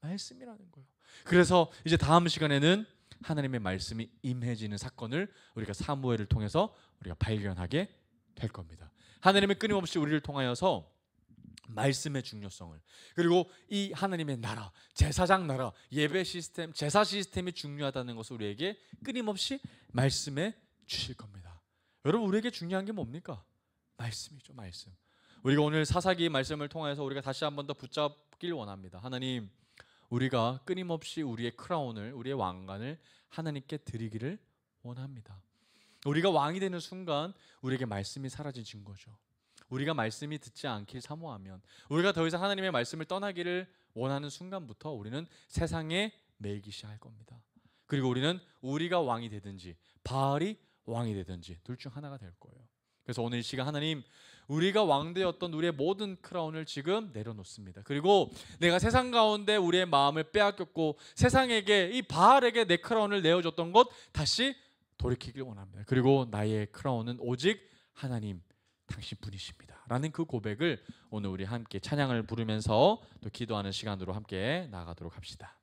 말씀이라는 거예요. 그래서 이제 다음 시간에는 하나님의 말씀이 임해지는 사건을 우리가 사무엘을 통해서 우리가 발견하게 될 겁니다. 하나님은 끊임없이 우리를 통하여서 말씀의 중요성을, 그리고 이 하나님의 나라, 제사장 나라, 예배 시스템, 제사 시스템이 중요하다는 것을 우리에게 끊임없이 말씀해 주실 겁니다. 여러분, 우리에게 중요한 게 뭡니까? 말씀이죠. 말씀. 우리가 오늘 사사기 말씀을 통해서 우리가 다시 한 번 더 붙잡길 원합니다. 하나님, 우리가 끊임없이 우리의 크라운을, 우리의 왕관을 하나님께 드리기를 원합니다. 우리가 왕이 되는 순간 우리에게 말씀이 사라진 거죠. 우리가 말씀이 듣지 않길 사모하면, 우리가 더 이상 하나님의 말씀을 떠나기를 원하는 순간부터 우리는 세상에 매이기 시작할 겁니다. 그리고 우리는 우리가 왕이 되든지 바알이 왕이 되든지 둘 중 하나가 될 거예요. 그래서 오늘 이 시간 하나님, 우리가 왕되었던 우리의 모든 크라운을 지금 내려놓습니다. 그리고 내가 세상 가운데 우리의 마음을 빼앗겼고 세상에게, 이 바알에게 내 크라운을 내어줬던 것 다시 돌이키길 원합니다. 그리고 나의 크라운은 오직 하나님 당신뿐이십니다 라는 그 고백을 오늘 우리 함께 찬양을 부르면서 또 기도하는 시간으로 함께 나아가도록 합시다.